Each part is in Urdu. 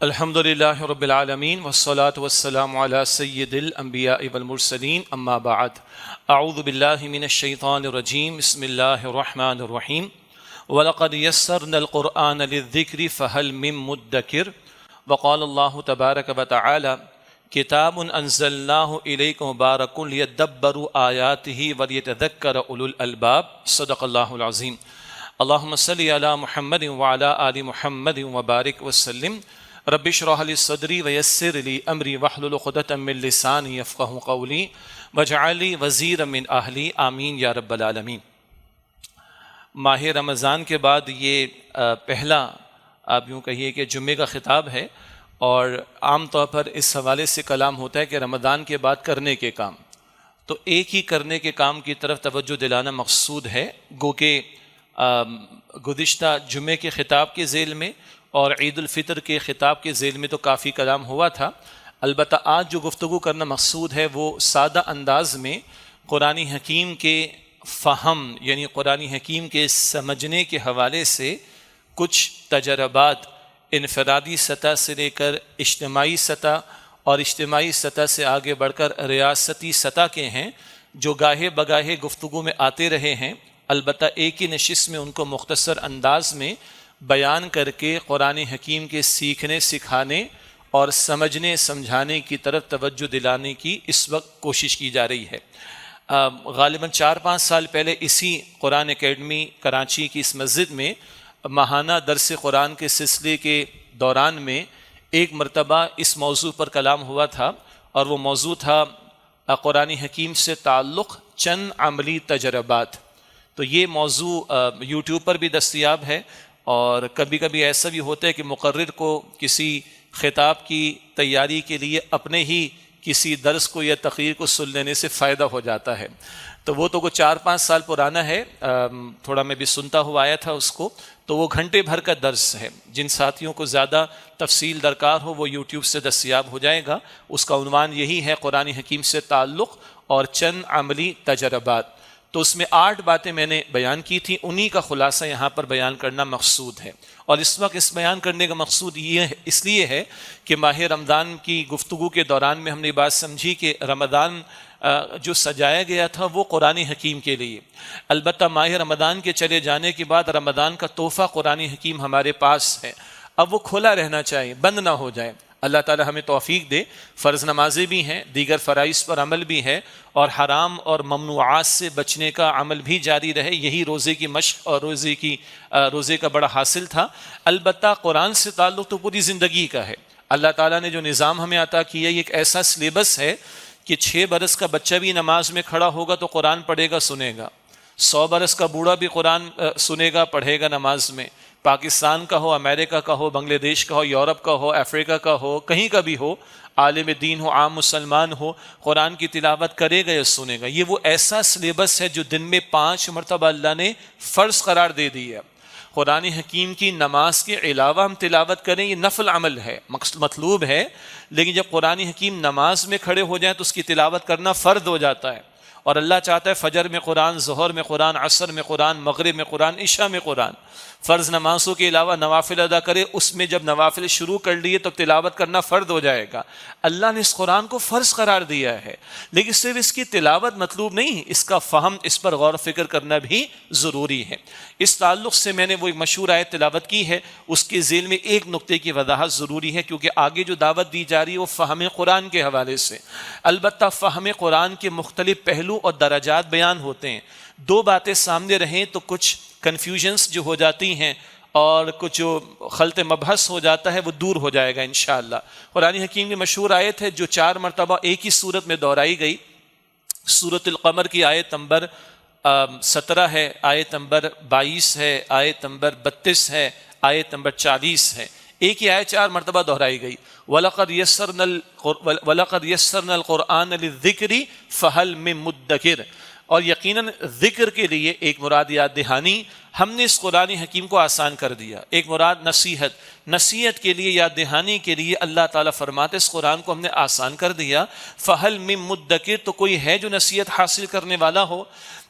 الحمد للہ رب العالمین والصلاة والسلام علی سید الانبیاء والمرسلین اما بعد اعوذ باللہ من الشیطان الرجیم بسم اللہ الرحمن الرحیم وَلَقَدْ يَسَّرْنَا الْقُرْآنَ لِلذِّكْرِ فَهَلْ مِن مُدَّكِرٍ وقال اللہ تبارک وتعالی کتاب انزلناہ الیک مبارک لیدبروا آیاتہ ولیتذکر اولو الالباب صدق اللہ العظیم اللہم صلی علی محمد وعلی آل محمد وبارک وسلم رب اشرح لی صدری ویسر لی امری واحلل عقدۃ من لسانی یفقہوا قولی واجعل لی وزیرا من اہلی آمین یا رب العالمین۔ ماہ رمضان کے بعد یہ پہلا آپ یوں کہیے کہ جمعے کا خطاب ہے، اور عام طور پر اس حوالے سے کلام ہوتا ہے کہ رمضان کے بعد کرنے کے کام، تو ایک ہی کرنے کے کام کی طرف توجہ دلانا مقصود ہے، گو کہ گزشتہ جمعے کے خطاب کے ذیل میں اور عید الفطر کے خطاب کے ذیل میں تو کافی کلام ہوا تھا۔ البتہ آج جو گفتگو کرنا مقصود ہے وہ سادہ انداز میں قرآن حکیم کے فہم یعنی قرآن حکیم کے سمجھنے کے حوالے سے کچھ تجربات انفرادی سطح سے لے کر اجتماعی سطح اور اجتماعی سطح سے آگے بڑھ کر ریاستی سطح کے ہیں، جو گاہے بگاہے گفتگو میں آتے رہے ہیں۔ البتہ ایک ہی نشست میں ان کو مختصر انداز میں بیان کر کے قرآن حکیم کے سیکھنے سکھانے اور سمجھنے سمجھانے کی طرف توجہ دلانے کی اس وقت کوشش کی جا رہی ہے۔ غالباً 4-5 سال پہلے اسی قرآن اکیڈمی کراچی کی اس مسجد میں ماہانہ درس قرآن کے سلسلے کے دوران میں ایک مرتبہ اس موضوع پر کلام ہوا تھا، اور وہ موضوع تھا قرآن حکیم سے تعلق چند عملی تجربات۔ تو یہ موضوع یوٹیوب پر بھی دستیاب ہے، اور کبھی کبھی ایسا بھی ہوتا ہے کہ مقرر کو کسی خطاب کی تیاری کے لیے اپنے ہی کسی درس کو یا تقریر کو سن لینے سے فائدہ ہو جاتا ہے۔ تو وہ تو 4-5 سال پرانا ہے، تھوڑا میں بھی سنتا ہوا آیا تھا اس کو، تو وہ گھنٹے بھر کا درس ہے۔ جن ساتھیوں کو زیادہ تفصیل درکار ہو وہ یوٹیوب سے دستیاب ہو جائے گا۔ اس کا عنوان یہی ہے، قرآن حکیم سے تعلق اور چند عملی تجربات۔ تو اس میں 8 باتیں میں نے بیان کی تھیں، انہی کا خلاصہ یہاں پر بیان کرنا مقصود ہے۔ اور اس وقت اس بیان کرنے کا مقصود یہ اس لیے ہے کہ ماہ رمضان کی گفتگو کے دوران میں ہم نے بات سمجھی کہ رمضان جو سجایا گیا تھا وہ قرآن حکیم کے لیے، البتہ ماہ رمضان کے چلے جانے کے بعد رمضان کا تحفہ قرآن حکیم ہمارے پاس ہے، اب وہ کھلا رہنا چاہیے، بند نہ ہو جائے۔ اللہ تعالی ہمیں توفیق دے۔ فرض نمازیں بھی ہیں، دیگر فرائض پر عمل بھی ہے، اور حرام اور ممنوعات سے بچنے کا عمل بھی جاری رہے، یہی روزے کی مشق اور روزے کا بڑا حاصل تھا۔ البتہ قرآن سے تعلق تو پوری زندگی کا ہے۔ اللہ تعالیٰ نے جو نظام ہمیں عطا کیا، یہ ایک ایسا سلیبس ہے کہ 6 برس کا بچہ بھی نماز میں کھڑا ہوگا تو قرآن پڑھے گا، سنے گا۔ 100 برس کا بوڑھا بھی قرآن سنے گا، پڑھے گا نماز میں۔ پاکستان کا ہو، امریکہ کا ہو، بنگلہ دیش کا ہو، یورپ کا ہو، افریقہ کا ہو، کہیں کا بھی ہو، عالم دین ہو، عام مسلمان ہو، قرآن کی تلاوت کرے گا یا سنے گا۔ یہ وہ ایسا سلیبس ہے جو دن میں 5 مرتبہ اللہ نے فرض قرار دے دی ہے۔ قرآن حکیم کی نماز کے علاوہ ہم تلاوت کریں، یہ نفل عمل ہے، مطلوب ہے، لیکن جب قرآن حکیم نماز میں کھڑے ہو جائیں تو اس کی تلاوت کرنا فرض ہو جاتا ہے۔ اور اللہ چاہتا ہے فجر میں قرآن، ظہر میں قرآن، عصر میں قرآن، مغرب میں قرآن، عشاء میں قرآن۔ فرض نمازوں کے علاوہ نوافل ادا کرے، اس میں جب نوافل شروع کر لیے تو تلاوت کرنا فرض ہو جائے گا۔ اللہ نے اس قرآن کو فرض قرار دیا ہے، لیکن صرف اس کی تلاوت مطلوب نہیں، اس کا فہم، اس پر غور و فکر کرنا بھی ضروری ہے۔ اس تعلق سے میں نے وہ ایک مشہور آیت تلاوت کی ہے، اس کے ذیل میں ایک نقطے کی وضاحت ضروری ہے، کیونکہ آگے جو دعوت دی جا رہی ہے وہ فہم قرآن کے حوالے سے۔ البتہ فہم قرآن کے مختلف پہلو اور درجات بیان ہوتے ہیں۔ 2 باتیں سامنے رہیں تو کچھ کنفیوژنس جو ہو جاتی ہیں اور کچھ جو خلط مبحث ہو جاتا ہے وہ دور ہو جائے گا انشاءاللہ۔ قرآن حکیم کی مشہور آیت ہے جو 4 مرتبہ ایک ہی صورت میں دہرائی گئی، سورۃ القمر کی آیت نمبر 17 ہے، آیت نمبر 22 ہے، آیت نمبر 32 ہے، آیت نمبر 40 ہے۔ ایک ہی آیت 4 مرتبہ دہرائی گئی، وَلَقَدْ يَسَّرْنَا الْقُرْآنَ لِلذِّكْرِ فَهَلْ مِن مُدَّكِرٍ۔ اور یقیناً ذکر کے لیے ایک مراد یاد دہانی، ہم نے اس قرآن حکیم کو آسان کر دیا۔ ایک مراد نصیحت کے لیے، یاد دہانی کے لیے اللہ تعالیٰ فرماتے اس قرآن کو ہم نے آسان کر دیا۔ فَهَلْ مِن مُدَّكِرٍ، تو کوئی ہے جو نصیحت حاصل کرنے والا ہو؟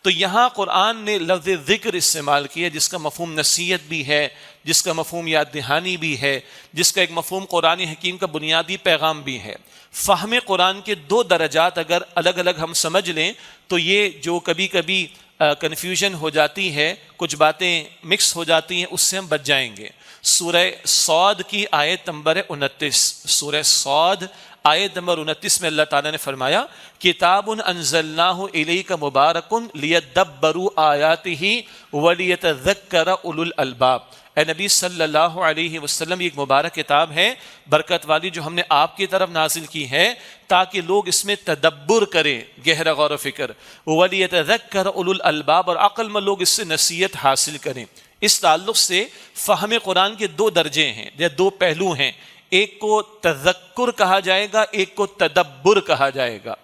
تو یہاں قرآن نے لفظ ذکر استعمال کیا جس کا مفہوم نصیحت بھی ہے، جس کا مفہوم یاد دہانی بھی ہے، جس کا ایک مفہوم قرآن حکیم کا بنیادی پیغام بھی ہے۔ فہم قرآن کے دو درجات اگر الگ الگ ہم سمجھ لیں تو یہ جو کبھی کبھی کنفیوژن ہو جاتی ہے، کچھ باتیں مکس ہو جاتی ہیں، اس سے ہم بچ جائیں گے۔ سورہ صاد کی آیت نمبر 29، سورہ صاد آیت نمبر 29 میں اللہ تعالیٰ نے فرمایا کتاب انزلناہ الیک مبارک لیدبروا آیاتہ ولیتذکر اولو الالباب۔ اے نبی صلی اللہ علیہ وسلم، یہ ایک مبارک کتاب ہے برکت والی جو ہم نے آپ کی طرف نازل کی ہے تاکہ لوگ اس میں تدبر کریں، گہرا غور و فکر، ولیتذکر اولو الالباب، اور عقل مند لوگ اس سے نصیحت حاصل کریں۔ اس تعلق سے فہم قرآن کے دو درجے ہیں یا دو پہلو ہیں، ایک کو تذکر کہا جائے گا، ایک کو تدبر کہا جائے گا۔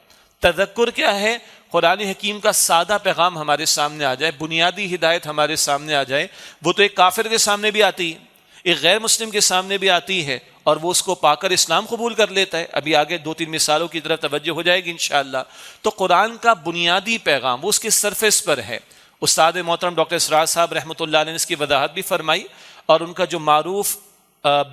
تذکر کیا ہے؟ قرآن حکیم کا سادہ پیغام ہمارے سامنے آ جائے، بنیادی ہدایت ہمارے سامنے آ جائے۔ وہ تو ایک کافر کے سامنے بھی آتی ہے، ایک غیر مسلم کے سامنے بھی آتی ہے، اور وہ اس کو پا کر اسلام قبول کر لیتا ہے۔ ابھی آگے 2-3 مثالوں کی طرف توجہ ہو جائے گی انشاءاللہ۔ تو قرآن کا بنیادی پیغام وہ اس کے سرفیس پر ہے۔ استاد محترم ڈاکٹر اسرار صاحب رحمۃ اللہ علیہ نے اس کی وضاحت بھی فرمائی، اور ان کا جو معروف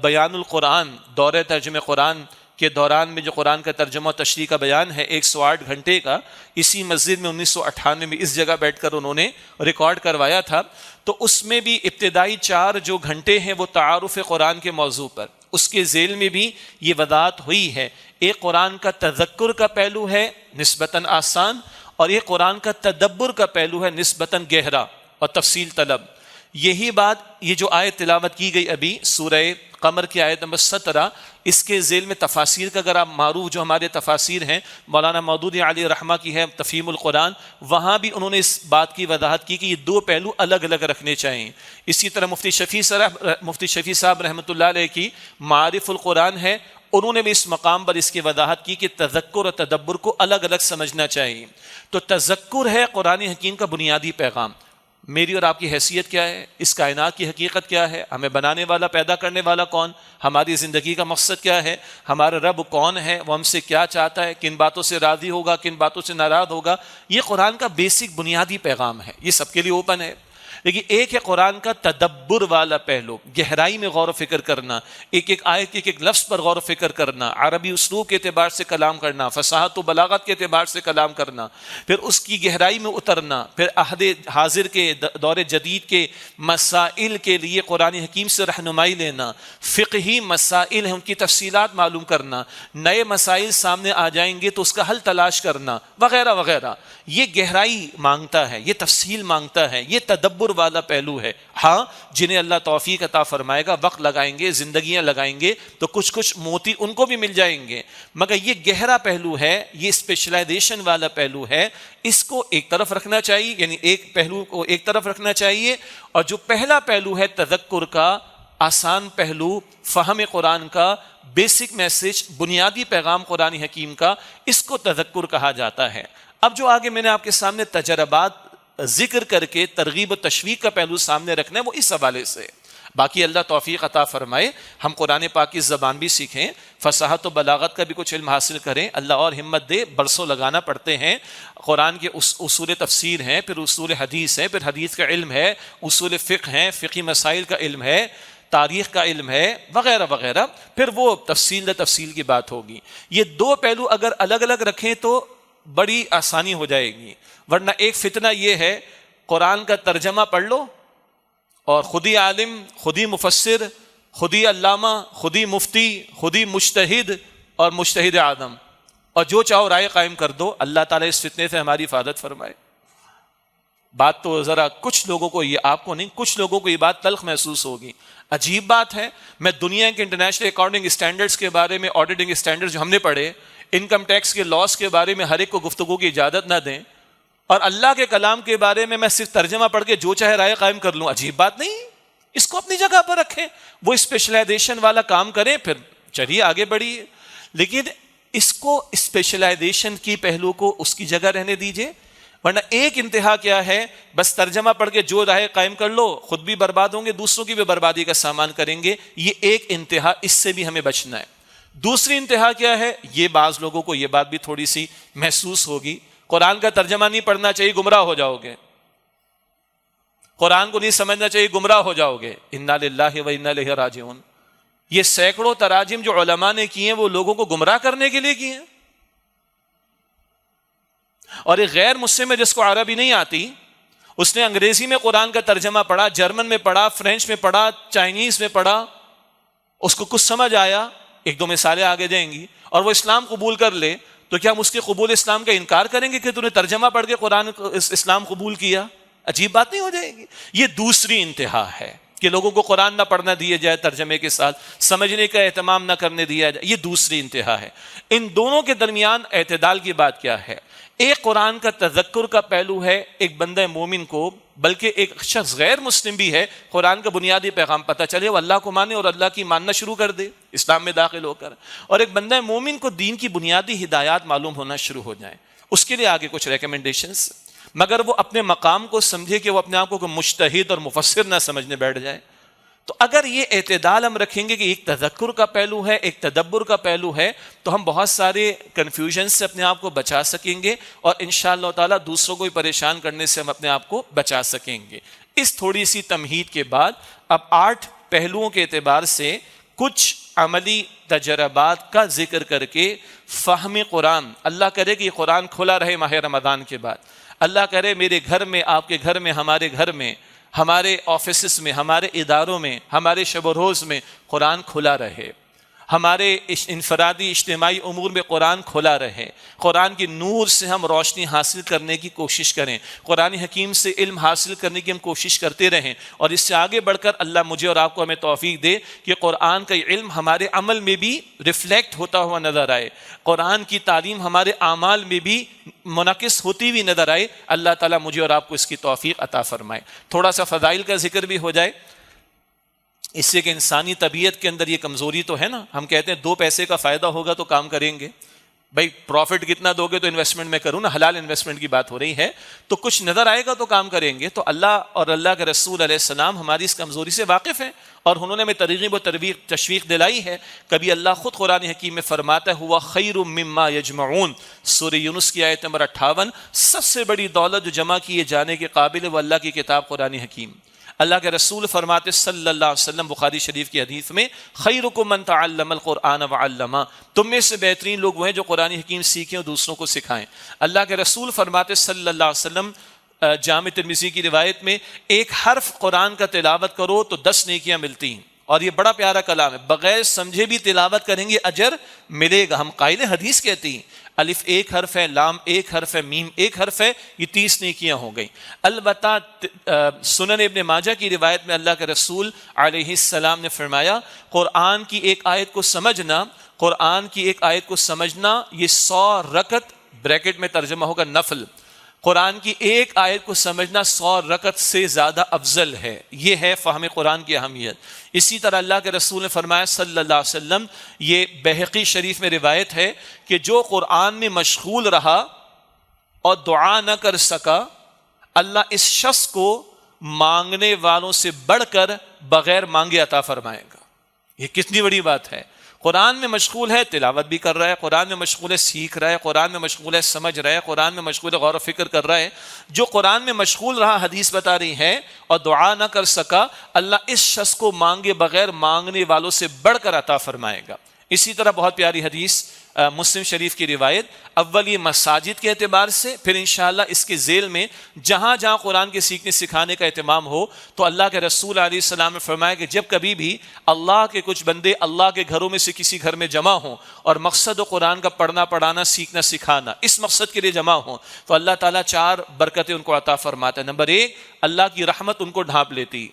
بیان القرآن، دورہ ترجمہ قرآن کے دوران میں جو قرآن کا ترجمہ و تشریح کا بیان ہے 108 گھنٹے کا، اسی مسجد میں 1998 میں اس جگہ بیٹھ کر انہوں نے ریکارڈ کروایا تھا۔ تو اس میں بھی ابتدائی 4 جو گھنٹے ہیں وہ تعارف قرآن کے موضوع پر، اس کے ذیل میں بھی یہ وضاحت ہوئی ہے۔ ایک قرآن کا تذکر کا پہلو ہے نسبتاً آسان، اور یہ قرآن کا تدبر کا پہلو ہے نسبتاً گہرا اور تفصیل طلب۔ یہی بات یہ جو آیت تلاوت کی گئی ابھی سورہ قمر کی آیت نمبر 17، اس کے ذیل میں تفاسیر کا اگر آپ معروف جو ہمارے تفاسیر ہیں مولانا مودودی علی رحمہ کی ہے تفہیم القرآن، وہاں بھی انہوں نے اس بات کی وضاحت کی کہ یہ دو پہلو الگ الگ رکھنے چاہیے۔ اسی طرح مفتی شفیع صاحب رحمۃ اللہ علیہ کی معارف القرآن ہے، انہوں نے بھی اس مقام پر اس کی وضاحت کی کہ تذکر اور تدبر کو الگ الگ سمجھنا چاہیے۔ تو تذکر ہے قرآن حکیم کا بنیادی پیغام۔ میری اور آپ کی حیثیت کیا ہے؟ اس کائنات کی حقیقت کیا ہے؟ ہمیں بنانے والا، پیدا کرنے والا کون؟ ہماری زندگی کا مقصد کیا ہے؟ ہمارا رب کون ہے؟ وہ ہم سے کیا چاہتا ہے؟ کن باتوں سے راضی ہوگا، کن باتوں سے ناراض ہوگا؟ یہ قرآن کا بیسک بنیادی پیغام ہے، یہ سب کے لیے اوپن ہے۔ لیکن ایک ہے قرآن کا تدبر والا پہلو، گہرائی میں غور و فکر کرنا، ایک ایک آیت کے ایک ایک لفظ پر غور و فکر کرنا، عربی اسلوب کے اعتبار سے کلام کرنا، فصاحت و بلاغت کے اعتبار سے کلام کرنا، پھر اس کی گہرائی میں اترنا، پھر عہد حاضر کے دور جدید کے مسائل کے لیے قرآن حکیم سے رہنمائی لینا، فقہی مسائل ہیں ان کی تفصیلات معلوم کرنا، نئے مسائل سامنے آ جائیں گے تو اس کا حل تلاش کرنا، وغیرہ وغیرہ۔ یہ گہرائی مانگتا ہے، یہ تفصیل مانگتا ہے، یہ تدبر والا پہلو ہے۔ ہاں، جنہیں اللہ توفیق عطا فرمائے گا، وقت لگائیں گے، زندگیاں لگائیں گے تو کچھ موتی ان کو بھی مل جائیں گے، مگر یہ گہرا پہلو ہے، یہ اسپیشلائزیشن والا پہلو ہے، اس کو ایک طرف رکھنا چاہیے، یعنی ایک پہلو کو ایک طرف رکھنا چاہیے۔ اور جو پہلا پہلو ہے تذکر کا، آسان پہلو، فہم قرآن کا، بیسک میسج، بنیادی پیغام قرآن حکیم کا، اس کو تذکر کہا جاتا ہے۔ اب جو آگے میں نے آپ کے سامنے تجربات ذکر کر کے ترغیب و تشویق کا پہلو سامنے رکھنا ہے وہ اس حوالے سے۔ باقی اللہ توفیق عطا فرمائے ہم قرآن پاک کی زبان بھی سیکھیں، فصاحت و بلاغت کا بھی کچھ علم حاصل کریں، اللہ اور ہمت دے، برسوں لگانا پڑتے ہیں۔ قرآن کے اصول تفسیر ہیں، پھر اصول حدیث ہیں، پھر حدیث کا علم ہے، اصول فقہ ہیں، فقہی مسائل کا علم ہے، تاریخ کا علم ہے، وغیرہ وغیرہ، پھر وہ تفصیل کی بات ہوگی۔ یہ دو پہلو اگر الگ الگ رکھیں تو بڑی آسانی ہو جائے گی، ورنہ ایک فتنہ یہ ہے قرآن کا ترجمہ پڑھ لو اور خود ہی عالم، خود ہی مفسر، خود ہی علامہ، خود ہی مفتی، خود ہی مجتہد اور مجتہد اعظم، اور جو چاہو رائے قائم کر دو۔ اللہ تعالیٰ اس فتنے سے ہماری حفاظت فرمائے۔ بات تو ذرا کچھ لوگوں کو، یہ آپ کو نہیں، کچھ لوگوں کو یہ بات تلخ محسوس ہوگی۔ عجیب بات ہے، میں دنیا کے انٹرنیشنل اکاؤنٹنگ اسٹینڈرڈز کے بارے میں، آڈیٹنگ اسٹینڈرڈز جو ہم نے پڑھے، انکم ٹیکس کے لاس کے بارے میں ہر ایک کو گفتگو کی اجازت نہ دیں، اور اللہ کے کلام کے بارے میں صرف ترجمہ پڑھ کے جو چاہے رائے قائم کر لوں۔ عجیب بات نہیں؟ اس کو اپنی جگہ پر رکھیں، وہ اسپیشلائزیشن والا کام کریں، پھر چلیے آگے بڑھیے، لیکن اس کو اسپیشلائزیشن کی پہلو کو اس کی جگہ رہنے دیجئے۔ ورنہ ایک انتہا کیا ہے، بس ترجمہ پڑھ کے جو رائے قائم کر لو، خود بھی برباد ہوں گے، دوسروں کی بھی بربادی کا سامان کریں گے۔ یہ ایک انتہا، اس سے بھی ہمیں بچنا ہے۔ دوسری انتہا کیا ہے، یہ بعض لوگوں کو یہ بات بھی تھوڑی سی محسوس ہوگی، قرآن کا ترجمہ نہیں پڑھنا چاہیے، گمراہ ہو جاؤ گے، قرآن کو نہیں سمجھنا چاہیے، گمراہ ہو جاؤ گے۔ انا للہ و انا الیہ راجعون، یہ سینکڑوں تراجم جو علماء نے کیے ہیں وہ لوگوں کو گمراہ کرنے کے لیے کیے ہیں۔ اور ایک غیر مسلم ہے جس کو عربی نہیں آتی، اس نے انگریزی میں قرآن کا ترجمہ پڑھا، جرمن میں پڑھا، فرینچ میں پڑھا، چائنیز میں پڑھا، اس کو کچھ سمجھ آیا، ایک دو مثالیں آگے جائیں گی، اور وہ اسلام قبول کر لے، تو کیا ہم اس کے قبول اسلام کا انکار کریں گے کہ تو نے ترجمہ پڑھ کے قرآن اسلام قبول کیا؟ عجیب بات نہیں ہو جائے گی؟ یہ دوسری انتہا ہے کہ لوگوں کو قرآن نہ پڑھنا دیا جائے ترجمے کے ساتھ، سمجھنے کا اہتمام نہ کرنے دیا جائے، یہ دوسری انتہا ہے۔ ان دونوں کے درمیان اعتدال کی بات کیا ہے؟ ایک قرآن کا تذکر کا پہلو ہے، ایک بندہ مومن کو، بلکہ ایک شخص غیر مسلم بھی ہے، قرآن کا بنیادی پیغام پتہ چلے، وہ اللہ کو مانے اور اللہ کی ماننا شروع کر دے اسلام میں داخل ہو کر، اور ایک بندہ مومن کو دین کی بنیادی ہدایات معلوم ہونا شروع ہو جائیں۔ اس کے لیے آگے کچھ ریکمنڈیشنز، مگر وہ اپنے مقام کو سمجھے کہ وہ اپنے آپ کو مجتہد اور مفسر نہ سمجھنے بیٹھ جائے۔ تو اگر یہ اعتدال ہم رکھیں گے کہ ایک تذکر کا پہلو ہے، ایک تدبر کا پہلو ہے، تو ہم بہت سارے کنفیوژن سے اپنے آپ کو بچا سکیں گے، اور انشاءاللہ تعالی دوسروں کو پریشان کرنے سے ہم اپنے آپ کو بچا سکیں گے۔ اس تھوڑی سی تمہید کے بعد اب 8 پہلوؤں کے اعتبار سے کچھ عملی تجربات کا ذکر کر کے فہم قرآن، اللہ کرے کہ یہ قرآن کھلا رہے ماہ رمضان کے بعد، اللہ کرے میرے گھر میں، آپ کے گھر میں، ہمارے گھر میں، ہمارے آفیسز میں، ہمارے اداروں میں، ہمارے شب و روز میں قرآن کھلا رہے، ہمارے انفرادی اجتماعی امور میں قرآن کھلا رہے، قرآن کی نور سے ہم روشنی حاصل کرنے کی کوشش کریں، قرآن حکیم سے علم حاصل کرنے کی ہم کوشش کرتے رہیں، اور اس سے آگے بڑھ کر اللہ مجھے اور آپ کو ہمیں توفیق دے کہ قرآن کا علم ہمارے عمل میں بھی ریفلیکٹ ہوتا ہوا نظر آئے، قرآن کی تعلیم ہمارے اعمال میں بھی منعکس ہوتی ہوئی نظر آئے۔ اللہ تعالیٰ مجھے اور آپ کو اس کی توفیق عطا فرمائے۔ تھوڑا سا فضائل کا ذکر بھی ہو جائے، اس سے کہ انسانی طبیعت کے اندر یہ کمزوری تو ہے نا، ہم کہتے ہیں 2 پیسے کا فائدہ ہوگا تو کام کریں گے، بھائی پروفٹ کتنا دو گے تو انویسٹمنٹ میں کروں نا، حلال انویسٹمنٹ کی بات ہو رہی ہے، تو کچھ نظر آئے گا تو کام کریں گے۔ تو اللہ اور اللہ کے رسول علیہ السلام ہماری اس کمزوری سے واقف ہیں، اور انہوں نے ہمیں ترغیب و تشویق دلائی ہے۔ کبھی اللہ خود قرآن حکیم میں فرماتا ہے ہوا خیر مما یجمعون، سورہ یونس کی آیت نمبر 58، سب سے بڑی دولت جو جمع کیے جانے کے قابل ہے وہ اللہ کی کتاب قرآن حکیم۔ اللہ کے رسول فرماتے صلی اللہ علیہ وسلم بخاری شریف کی حدیث میں خیرکم من تعلم القرآن وعلمہ، تم میں سے بہترین لوگ وہ ہیں جو قرآن حکیم سیکھیں اور دوسروں کو سکھائیں۔ اللہ کے رسول فرماتے صلی اللہ علیہ وسلم جامع ترمذی کی روایت میں، ایک حرف قرآن کا تلاوت کرو تو 10 نیکیاں ملتی ہیں، اور یہ بڑا پیارا کلام ہے، بغیر سمجھے بھی تلاوت کریں گے اجر ملے گا۔ ہم قائل حدیث کہتی ہیں الف ایک حرف ہے، لام ایک حرف ہے، میم ایک حرف ہے، یہ 30 نیکیاں ہو گئیں۔ البتہ سنن ابن ماجہ کی روایت میں اللہ کے رسول علیہ السلام نے فرمایا قرآن کی ایک آیت کو سمجھنا، قرآن کی ایک آیت کو سمجھنا یہ 100 رکعت، بریکٹ میں ترجمہ ہوگا نفل، قرآن کی ایک آیت کو سمجھنا 100 رکعت سے زیادہ افضل ہے۔ یہ ہے فہم قرآن کی اہمیت۔ اسی طرح اللہ کے رسول نے فرمایا صلی اللہ علیہ وسلم، یہ بہقی شریف میں روایت ہے کہ جو قرآن میں مشغول رہا اور دعا نہ کر سکا، اللہ اس شخص کو مانگنے والوں سے بڑھ کر بغیر مانگے عطا فرمائے گا۔ یہ کتنی بڑی بات ہے، قرآن میں مشغول ہے، تلاوت بھی کر رہا ہے، قرآن میں مشغول ہے، سیکھ رہا ہے، قرآن میں مشغول ہے، سمجھ رہا ہے، قرآن میں مشغول ہے، غور و فکر کر رہا ہے۔ جو قرآن میں مشغول رہا، حدیث بتا رہی ہے، اور دعا نہ کر سکا، اللہ اس شخص کو مانگے بغیر مانگنے والوں سے بڑھ کر عطا فرمائے گا۔ اسی طرح بہت پیاری حدیث مسلم شریف کی روایت، اول یہ مساجد کے اعتبار سے، پھر انشاءاللہ اس کے ذیل میں جہاں جہاں قرآن کے سیکھنے سکھانے کا اہتمام ہو، تو اللہ کے رسول علیہ السلام نے فرمایا کہ جب کبھی بھی اللہ کے کچھ بندے اللہ کے گھروں میں سے کسی گھر میں جمع ہوں اور مقصد و قرآن کا پڑھنا پڑھانا سیکھنا سکھانا اس مقصد کے لیے جمع ہوں، تو اللہ تعالیٰ 4 برکتیں ان کو عطا فرماتا ہے۔ نمبر 1، اللہ کی رحمت ان کو ڈھانپ لیتی۔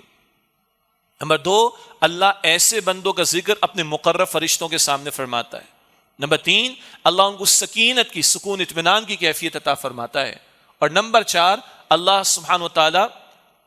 نمبر 2، اللہ ایسے بندوں کا ذکر اپنے مقرب فرشتوں کے سامنے فرماتا ہے۔ نمبر 3، اللہ ان کو سکینت کی، سکون اطمینان کی کیفیت عطا فرماتا ہے۔ اور نمبر 4، اللہ سبحانہ و تعالی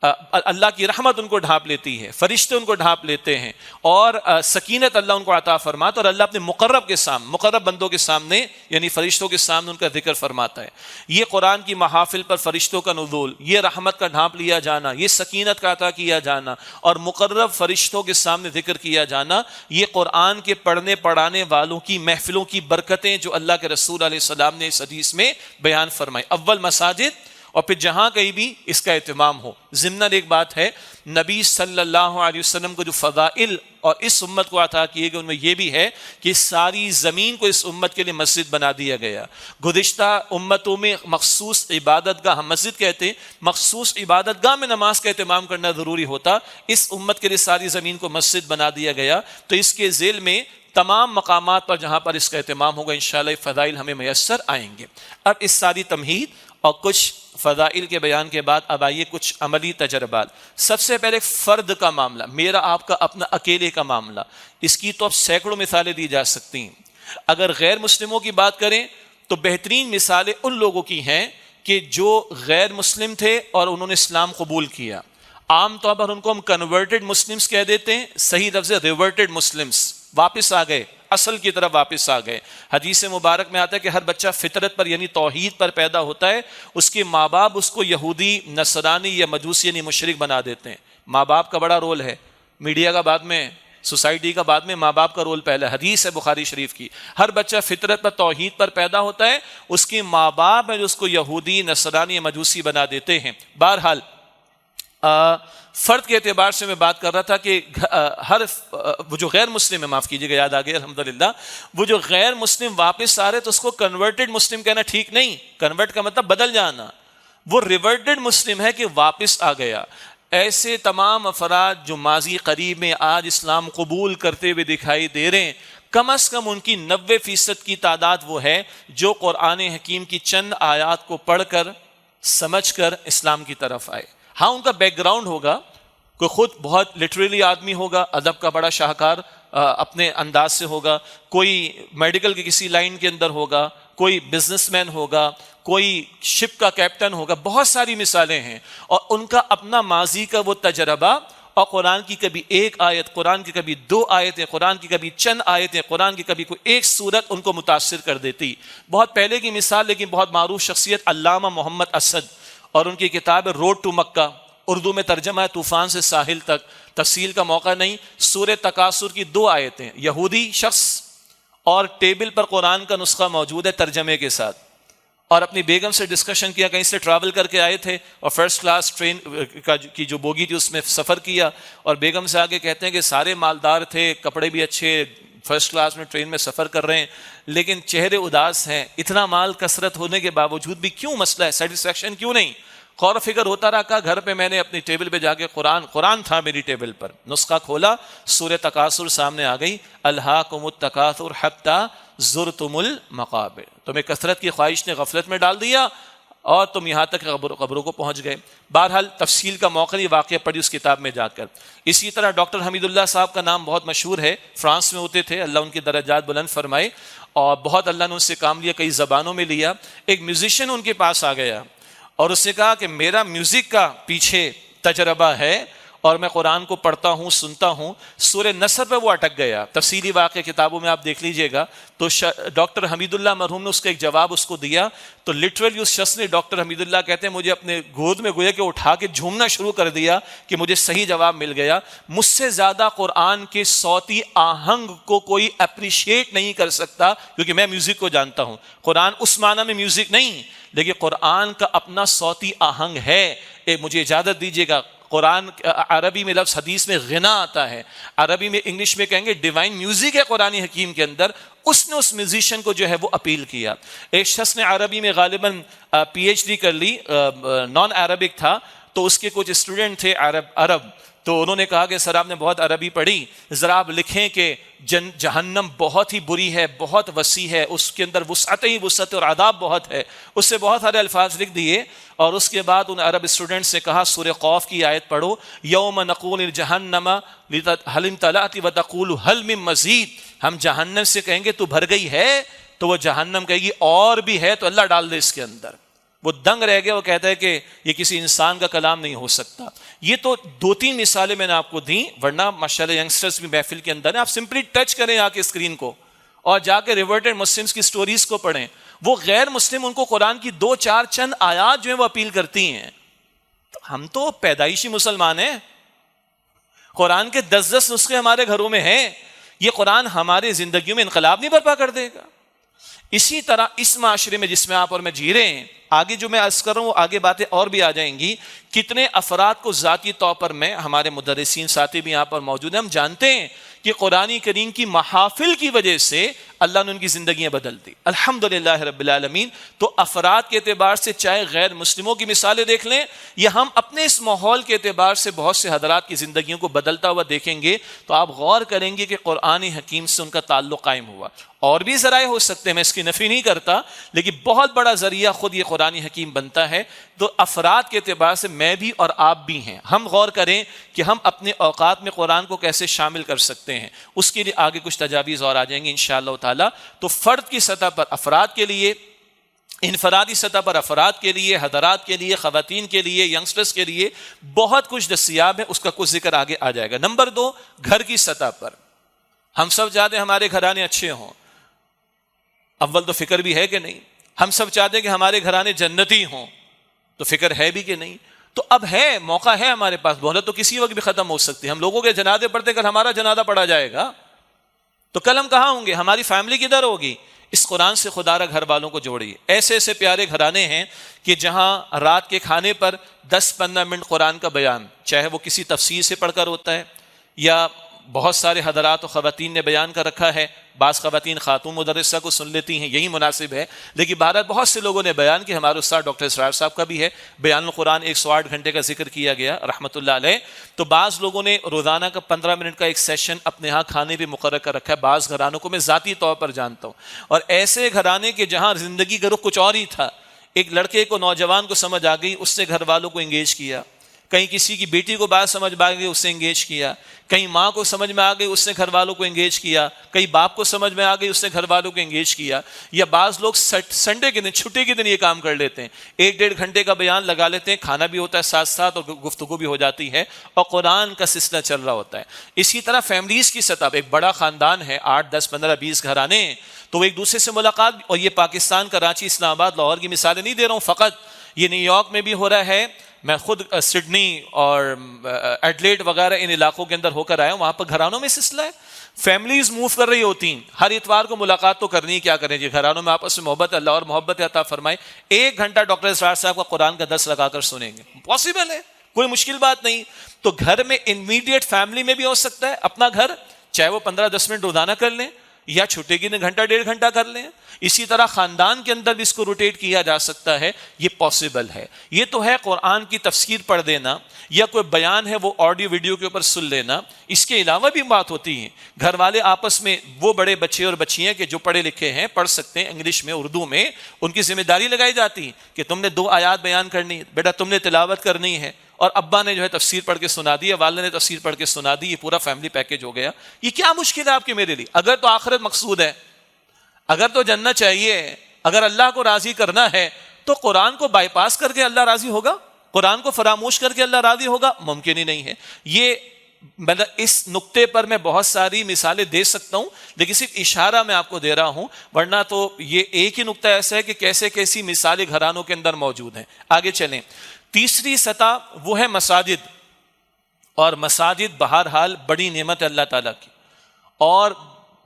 اللہ کی رحمت ان کو ڈھانپ لیتی ہے، فرشتے ان کو ڈھانپ لیتے ہیں، اور سکینت اللہ ان کو عطا فرماتا ہے، اور اللہ اپنے مقرب بندوں کے سامنے یعنی فرشتوں کے سامنے ان کا ذکر فرماتا ہے۔ یہ قرآن کی محافل پر فرشتوں کا نزول، یہ رحمت کا ڈھانپ لیا جانا، یہ سکینت کا عطا کیا جانا اور مقرب فرشتوں کے سامنے ذکر کیا جانا، یہ قرآن کے پڑھنے پڑھانے والوں کی محفلوں کی برکتیں جو اللہ کے رسول علیہ السلام نے اس حدیث میں بیان فرمائی۔ اول مساجد، اور پھر جہاں کہیں بھی اس کا اہتمام ہو۔ ضمناً ایک بات ہے، نبی صلی اللہ علیہ وسلم کو جو فضائل اور اس امت کو عطا کیے گئے ان میں یہ بھی ہے کہ ساری زمین کو اس امت کے لیے مسجد بنا دیا گیا۔ گزشتہ امتوں میں مخصوص عبادت گاہ، ہم مسجد کہتے ہیں، مخصوص عبادت گاہ میں نماز کا اہتمام کرنا ضروری ہوتا، اس امت کے لیے ساری زمین کو مسجد بنا دیا گیا۔ تو اس کے ذیل میں تمام مقامات پر جہاں پر اس کا اہتمام ہوگا انشاءاللہ فضائل ہمیں میسر آئیں گے۔ اب اس ساری تمہید اور کچھ فضائل کے بیان کے بعد اب آئیے کچھ عملی تجربات۔ سب سے پہلے فرد کا معاملہ، میرا آپ کا اپنا اکیلے کا معاملہ، اس کی تو اب سینکڑوں مثالیں دی جا سکتی ہیں۔ اگر غیر مسلموں کی بات کریں تو بہترین مثالیں ان لوگوں کی ہیں کہ جو غیر مسلم تھے اور انہوں نے اسلام قبول کیا۔ عام طور پر ان کو ہم کنورٹڈ مسلمز کہہ دیتے ہیں، صحیح لفظ ہے ریورٹڈ مسلمز، واپس آ گئے، اصل کی طرف واپس آ گئے۔ حدیث مبارک میں آتا ہے کہ ہر بچہ فطرت پر یعنی توحید پر پیدا ہوتا ہے، اس کے ماں باپ اس کو یہودی، نصرانی یا مجوسی یعنی مشرک بنا دیتے ہیں۔ ماں باپ کا بڑا رول ہے، میڈیا کا بعد میں، سوسائٹی کا بعد میں، ماں باپ کا رول پہلا ہے۔ حدیث ہے بخاری شریف کی، ہر بچہ فطرت پر توحید پر پیدا ہوتا ہے، اس کے ماں باپ ہیں جو اس کو یہودی، نصرانی یا مجوسی بنا دیتے ہیں۔ بہرحال فرد کے اعتبار سے میں بات کر رہا تھا کہ وہ جو غیر مسلم ہے، معاف کیجیے گا یاد آ گیا الحمدللہ، وہ جو غیر مسلم واپس آ رہے تو اس کو کنورٹڈ مسلم کہنا ٹھیک نہیں، کنورٹ کا مطلب بدل جانا، وہ ریورٹڈ مسلم ہے کہ واپس آ گیا۔ ایسے تمام افراد جو ماضی قریب میں آج اسلام قبول کرتے ہوئے دکھائی دے رہے ہیں، کم از کم ان کی 90% کی تعداد وہ ہے جو قرآن حکیم کی چند آیات کو پڑھ کر سمجھ کر اسلام کی طرف آئے۔ ہاں ان کا بیک گراؤنڈ ہوگا، کوئی خود بہت لٹریلی آدمی ہوگا، ادب کا بڑا شاہکار اپنے انداز سے ہوگا، کوئی میڈیکل کی کسی لائن کے اندر ہوگا، کوئی بزنس مین ہوگا، کوئی شپ کا کیپٹن ہوگا، بہت ساری مثالیں ہیں، اور ان کا اپنا ماضی کا وہ تجربہ، اور قرآن کی کبھی ایک آیت، قرآن کی کبھی 2 آیتیں، قرآن کی کبھی چند آیتیں، قرآن کی کبھی کوئی ایک سورت ان کو متاثر کر دیتی۔ بہت پہلے کی مثال لیکن بہت معروف شخصیت علامہ محمد اسد، اور ان کی کتاب روڈ ٹو مکہ، اردو میں ترجمہ ہے طوفان سے ساحل تک، تفصیل کا موقع نہیں۔ سورہ تکاثر کی 2 آیتیں، یہودی شخص، اور ٹیبل پر قرآن کا نسخہ موجود ہے ترجمے کے ساتھ، اور اپنی بیگم سے ڈسکشن کیا، کہیں سے ٹریول کر کے آئے تھے اور فرسٹ کلاس ٹرین کی جو بوگی تھی اس میں سفر کیا، اور بیگم سے آگے کہتے ہیں کہ سارے مالدار تھے، کپڑے بھی اچھے، فرسٹ کلاس میں ٹرین میں سفر کر رہے ہیں، لیکن چہرے اداس ہیں، اتنا مال کثرت ہونے کے باوجود بھی کیوں مسئلہ ہے، سیٹسفیکشن کیوں نہیں؟ غور و فکر ہوتا رہا، کہا گھر پہ میں نے اپنی ٹیبل پہ جا کے قرآن تھا میری ٹیبل پر، نسخہ کھولا، سورہ تکاثر سامنے آ گئی، الہاکم التکاثر حتی زرتم المقابر، تمہیں کثرت کی خواہش نے غفلت میں ڈال دیا اور تم یہاں تک قبروں کو پہنچ گئے۔ بہرحال تفصیل کا موقع نہیں، واقعہ پڑھی اس کتاب میں جا کر۔ اسی طرح ڈاکٹر حمید اللہ صاحب کا نام بہت مشہور ہے، فرانس میں ہوتے تھے، اللہ ان کے درجات بلند فرمائے، اور بہت اللہ نے ان سے کام لیا، کئی زبانوں میں لیا۔ ایک میوزیشین ان کے پاس آ گیا اور اس نے کہا کہ میرا میوزک کا پیچھے تجربہ ہے اور میں قرآن کو پڑھتا ہوں، سنتا ہوں۔ سورہ نصر پہ وہ اٹک گیا، تفصیلی واقع کتابوں میں آپ دیکھ لیجئے گا، تو ڈاکٹر حمید اللہ مرحوم نے اس کا ایک جواب اس کو دیا، تو لٹرلی اس شخص نے، ڈاکٹر حمید اللہ کہتے ہیں، مجھے اپنے گود میں گویا کہ اٹھا کے جھومنا شروع کر دیا کہ مجھے صحیح جواب مل گیا۔ مجھ سے زیادہ قرآن کے صوتی آہنگ کو کوئی اپریشیٹ نہیں کر سکتا، کیونکہ میں میوزک کو جانتا ہوں۔ قرآن اس معنی میں میوزک نہیں، لیکن قرآن کا اپنا صوتی آہنگ ہے۔ مجھے اجازت دیجیے گا، قرآن عربی میں لفظ حدیث میں غنا آتا ہے، عربی میں انگلش میں کہیں گے ڈیوائن میوزک ہے قرآن حکیم کے اندر، اس نے اس میوزیشین کو جو ہے وہ اپیل کیا۔ ایک شخص نے عربی میں غالباً پی ایچ ڈی کر لی، نان عربک تھا، تو اس کے کچھ اسٹوڈنٹ تھے عرب، تو انہوں نے کہا کہ سر آپ نے بہت عربی پڑھی، ذرا آپ لکھیں کہ جہنم بہت ہی بری ہے، بہت وسیع ہے، اس کے اندر وسعت ہی وسعت اور عذاب بہت ہے۔ اس سے بہت سارے الفاظ لکھ دیے، اور اس کے بعد ان عرب اسٹوڈنٹ سے کہا سورہ قوف کی آیت پڑھو، یوم نقول لجہنم هل امتلأت وتقول هل من مزید، ہم جہنم سے کہیں گے تو بھر گئی ہے، تو وہ جہنم کہے گی اور بھی ہے، تو اللہ ڈال دے اس کے اندر۔ وہ دنگ رہ گیا، وہ کہتا ہے کہ یہ کسی انسان کا کلام نہیں ہو سکتا۔ یہ تو 2-3 مثالیں میں نے آپ کو دیں، ورنہ ماشاءاللہ ینگسٹرز بھی محفل کے اندر ہیں، آپ سمپلی ٹچ کریں آ کے اسکرین کو اور جا کے ریورٹڈ مسلمز کی سٹوریز کو پڑھیں۔ وہ غیر مسلم ان کو قرآن کی 2-4 چند آیات جو ہیں وہ اپیل کرتی ہیں۔ تو ہم تو پیدائشی مسلمان ہیں، قرآن کے 10 نسخے ہمارے گھروں میں ہیں، یہ قرآن ہمارے زندگیوں میں انقلاب نہیں برپا کر دے گا؟ اسی طرح اس معاشرے میں جس میں آپ اور میں جی رہے ہیں، آگے جو میں عرض کر رہا ہوں آگے باتیں اور بھی آ جائیں گی، کتنے افراد کو ذاتی طور پر میں، ہمارے مدرسین ساتھی بھی یہاں پر موجود ہیں، ہم جانتے ہیں کہ قرآن کریم کی محافل کی وجہ سے اللہ نے ان کی زندگیاں بدل دی، الحمدللہ رب العالمین۔ تو افراد کے اعتبار سے چاہے غیر مسلموں کی مثالیں دیکھ لیں یا ہم اپنے اس ماحول کے اعتبار سے بہت سے حضرات کی زندگیوں کو بدلتا ہوا دیکھیں گے تو آپ غور کریں گے کہ قرآن حکیم سے ان کا تعلق قائم ہوا۔ اور بھی ذرائع ہو سکتے ہیں، میں اس کی نفی نہیں کرتا، لیکن بہت بڑا ذریعہ خود یہ قرآن حکیم بنتا ہے۔ تو افراد کے اعتبار سے میں بھی اور آپ بھی ہیں، ہم غور کریں کہ ہم اپنے اوقات میں قرآن کو کیسے شامل کر سکتے ہیں، اس کے لیے آگے کچھ تجاویز اور آ جائیں گے انشاءاللہ تعالی۔ تو فرد کی سطح پر افراد کے لیے، انفرادی سطح پر افراد کے لیے، حضرات کے لیے، خواتین کے لیے، ینگسٹرز کے لیے بہت کچھ دستیاب ہے، اس کا کچھ ذکر آگے آ جائے گا۔ نمبر 2، گھر کی سطح پر ہم سب چاہتے ہیں ہمارے گھرانے اچھے ہوں، اول تو فکر بھی ہے کہ نہیں؟ ہم سب چاہتے ہیں کہ ہمارے گھرانے جنتی ہوں، تو فکر ہے بھی کہ نہیں؟ تو اب ہے، موقع ہے ہمارے پاس، مہلت تو کسی وقت بھی ختم ہو سکتی ہے۔ ہم لوگوں کے جنازے پڑھتے ہیں، کل ہمارا جنازہ پڑھا جائے گا تو کل ہم کہاں ہوں گے؟ ہماری فیملی کدھر ہوگی؟ اس قرآن سے خدا را گھر والوں کو جوڑیے۔ ایسے ایسے پیارے گھرانے ہیں کہ جہاں رات کے کھانے پر 10-15 منٹ قرآن کا بیان، چاہے وہ کسی تفسیر سے پڑھ کر ہوتا ہے یا بہت سارے حضرات و خواتین نے بیان کر رکھا ہے، بعض خواتین خاتون مدرسہ کو سن لیتی ہیں، یہی مناسب ہے، لیکن بہرحال بہت سے لوگوں نے بیان کہ ہمارے استاد ڈاکٹر اسرار صاحب کا بھی ہے، بیان القرآن 108 گھنٹے کا ذکر کیا گیا رحمۃ اللہ علیہ۔ تو بعض لوگوں نے روزانہ کا 15 منٹ کا ایک سیشن اپنے ہاں کھانے بھی مقرر کر رکھا ہے، بعض گھرانوں کو میں ذاتی طور پر جانتا ہوں، اور ایسے گھرانے کے جہاں زندگی کا رخ کچھ اور ہی تھا، ایک لڑکے کو، نوجوان کو سمجھ آ گئی، اس نے گھر والوں کو انگیج کیا، کہیں کسی کی بیٹی کو بات سمجھ میں آ گئی، اس سے انگیج کیا، کہیں ماں کو سمجھ میں آ گئی، اس نے گھر والوں کو انگیج کیا، کہیں باپ کو سمجھ میں آ گئی، اس نے گھر والوں کو انگیج کیا۔ یا بعض لوگ سنڈے کے دن، چھٹی کے دن یہ کام کر لیتے ہیں، 1-1.5 گھنٹے کا بیان لگا لیتے ہیں، کھانا بھی ہوتا ہے ساتھ ساتھ اور گفتگو بھی ہو جاتی ہے اور قرآن کا سلسلہ چل رہا ہوتا ہے۔ اسی طرح فیملیز کی سطح پہ ایک بڑا خاندان ہے، 8, 10, 15, 20 گھرانے ہیں، تو وہ ایک دوسرے سے ملاقات، اور یہ پاکستان، کراچی، اسلام آباد، لاہور کی مثالیں نہیں دے رہا ہوں فقط، یہ نیو یارک میں بھی ہو رہا ہے، میں خود سڈنی اور ایڈلیڈ وغیرہ ان علاقوں کے اندر ہو کر آیا ہوں، وہاں پر گھرانوں میں سلسلہ ہے، فیملیز موو کر رہی ہوتی ہیں، ہر اتوار کو ملاقات تو کرنی، کیا کریں جی، گھرانوں میں آپس میں محبت، اللہ اور محبت عطا فرمائے۔ 1 گھنٹہ ڈاکٹر اسرار صاحب کا قرآن کا درس لگا کر سنیں گے، پاسبل ہے، کوئی مشکل بات نہیں۔ تو گھر میں امیڈیٹ فیملی میں بھی ہو سکتا ہے، اپنا گھر چاہے وہ 15-10 منٹ روزانہ کر لیں یا چھٹے کی 1-1.5 گھنٹہ کر لیں، اسی طرح خاندان کے اندر بھی اس کو روٹیٹ کیا جا سکتا ہے، یہ پاسبل ہے۔ یہ تو ہے قرآن کی تفسیر پڑھ دینا یا کوئی بیان ہے وہ آڈیو ویڈیو کے اوپر سن لینا، اس کے علاوہ بھی بات ہوتی ہے، گھر والے آپس میں، وہ بڑے بچے اور بچیاں کہ جو پڑھے لکھے ہیں، پڑھ سکتے ہیں انگلش میں، اردو میں، ان کی ذمہ داری لگائی جاتی ہے کہ تم نے 2 آیات بیان کرنی ہے بیٹا، تم نے تلاوت کرنی ہے، اور ابا نے جو ہے تفسیر پڑھ کے سنا دی، یا والدہ نے تفسیر پڑھ کے سنا دی، یہ پورا فیملی پیکج ہو گیا۔ یہ کیا مشکل ہے آپ کے میرے لیے؟ اگر تو آخرت مقصود ہے، اگر تو جنت چاہیے، اگر اللہ کو راضی کرنا ہے، تو قرآن کو بائی پاس کر کے اللہ راضی ہوگا؟ قرآن کو فراموش کر کے اللہ راضی ہوگا؟ ممکن ہی نہیں ہے۔ یہ مطلب اس نقطے پر میں بہت ساری مثالیں دے سکتا ہوں، لیکن صرف اشارہ میں آپ کو دے رہا ہوں، ورنہ تو یہ ایک ہی نقطہ ایسا ہے کہ کیسے کیسی مثالیں گھرانوں کے اندر موجود ہیں۔ آگے چلیں، تیسری سطح وہ ہے مساجد، اور مساجد بہرحال بڑی نعمت ہے اللہ تعالیٰ کی، اور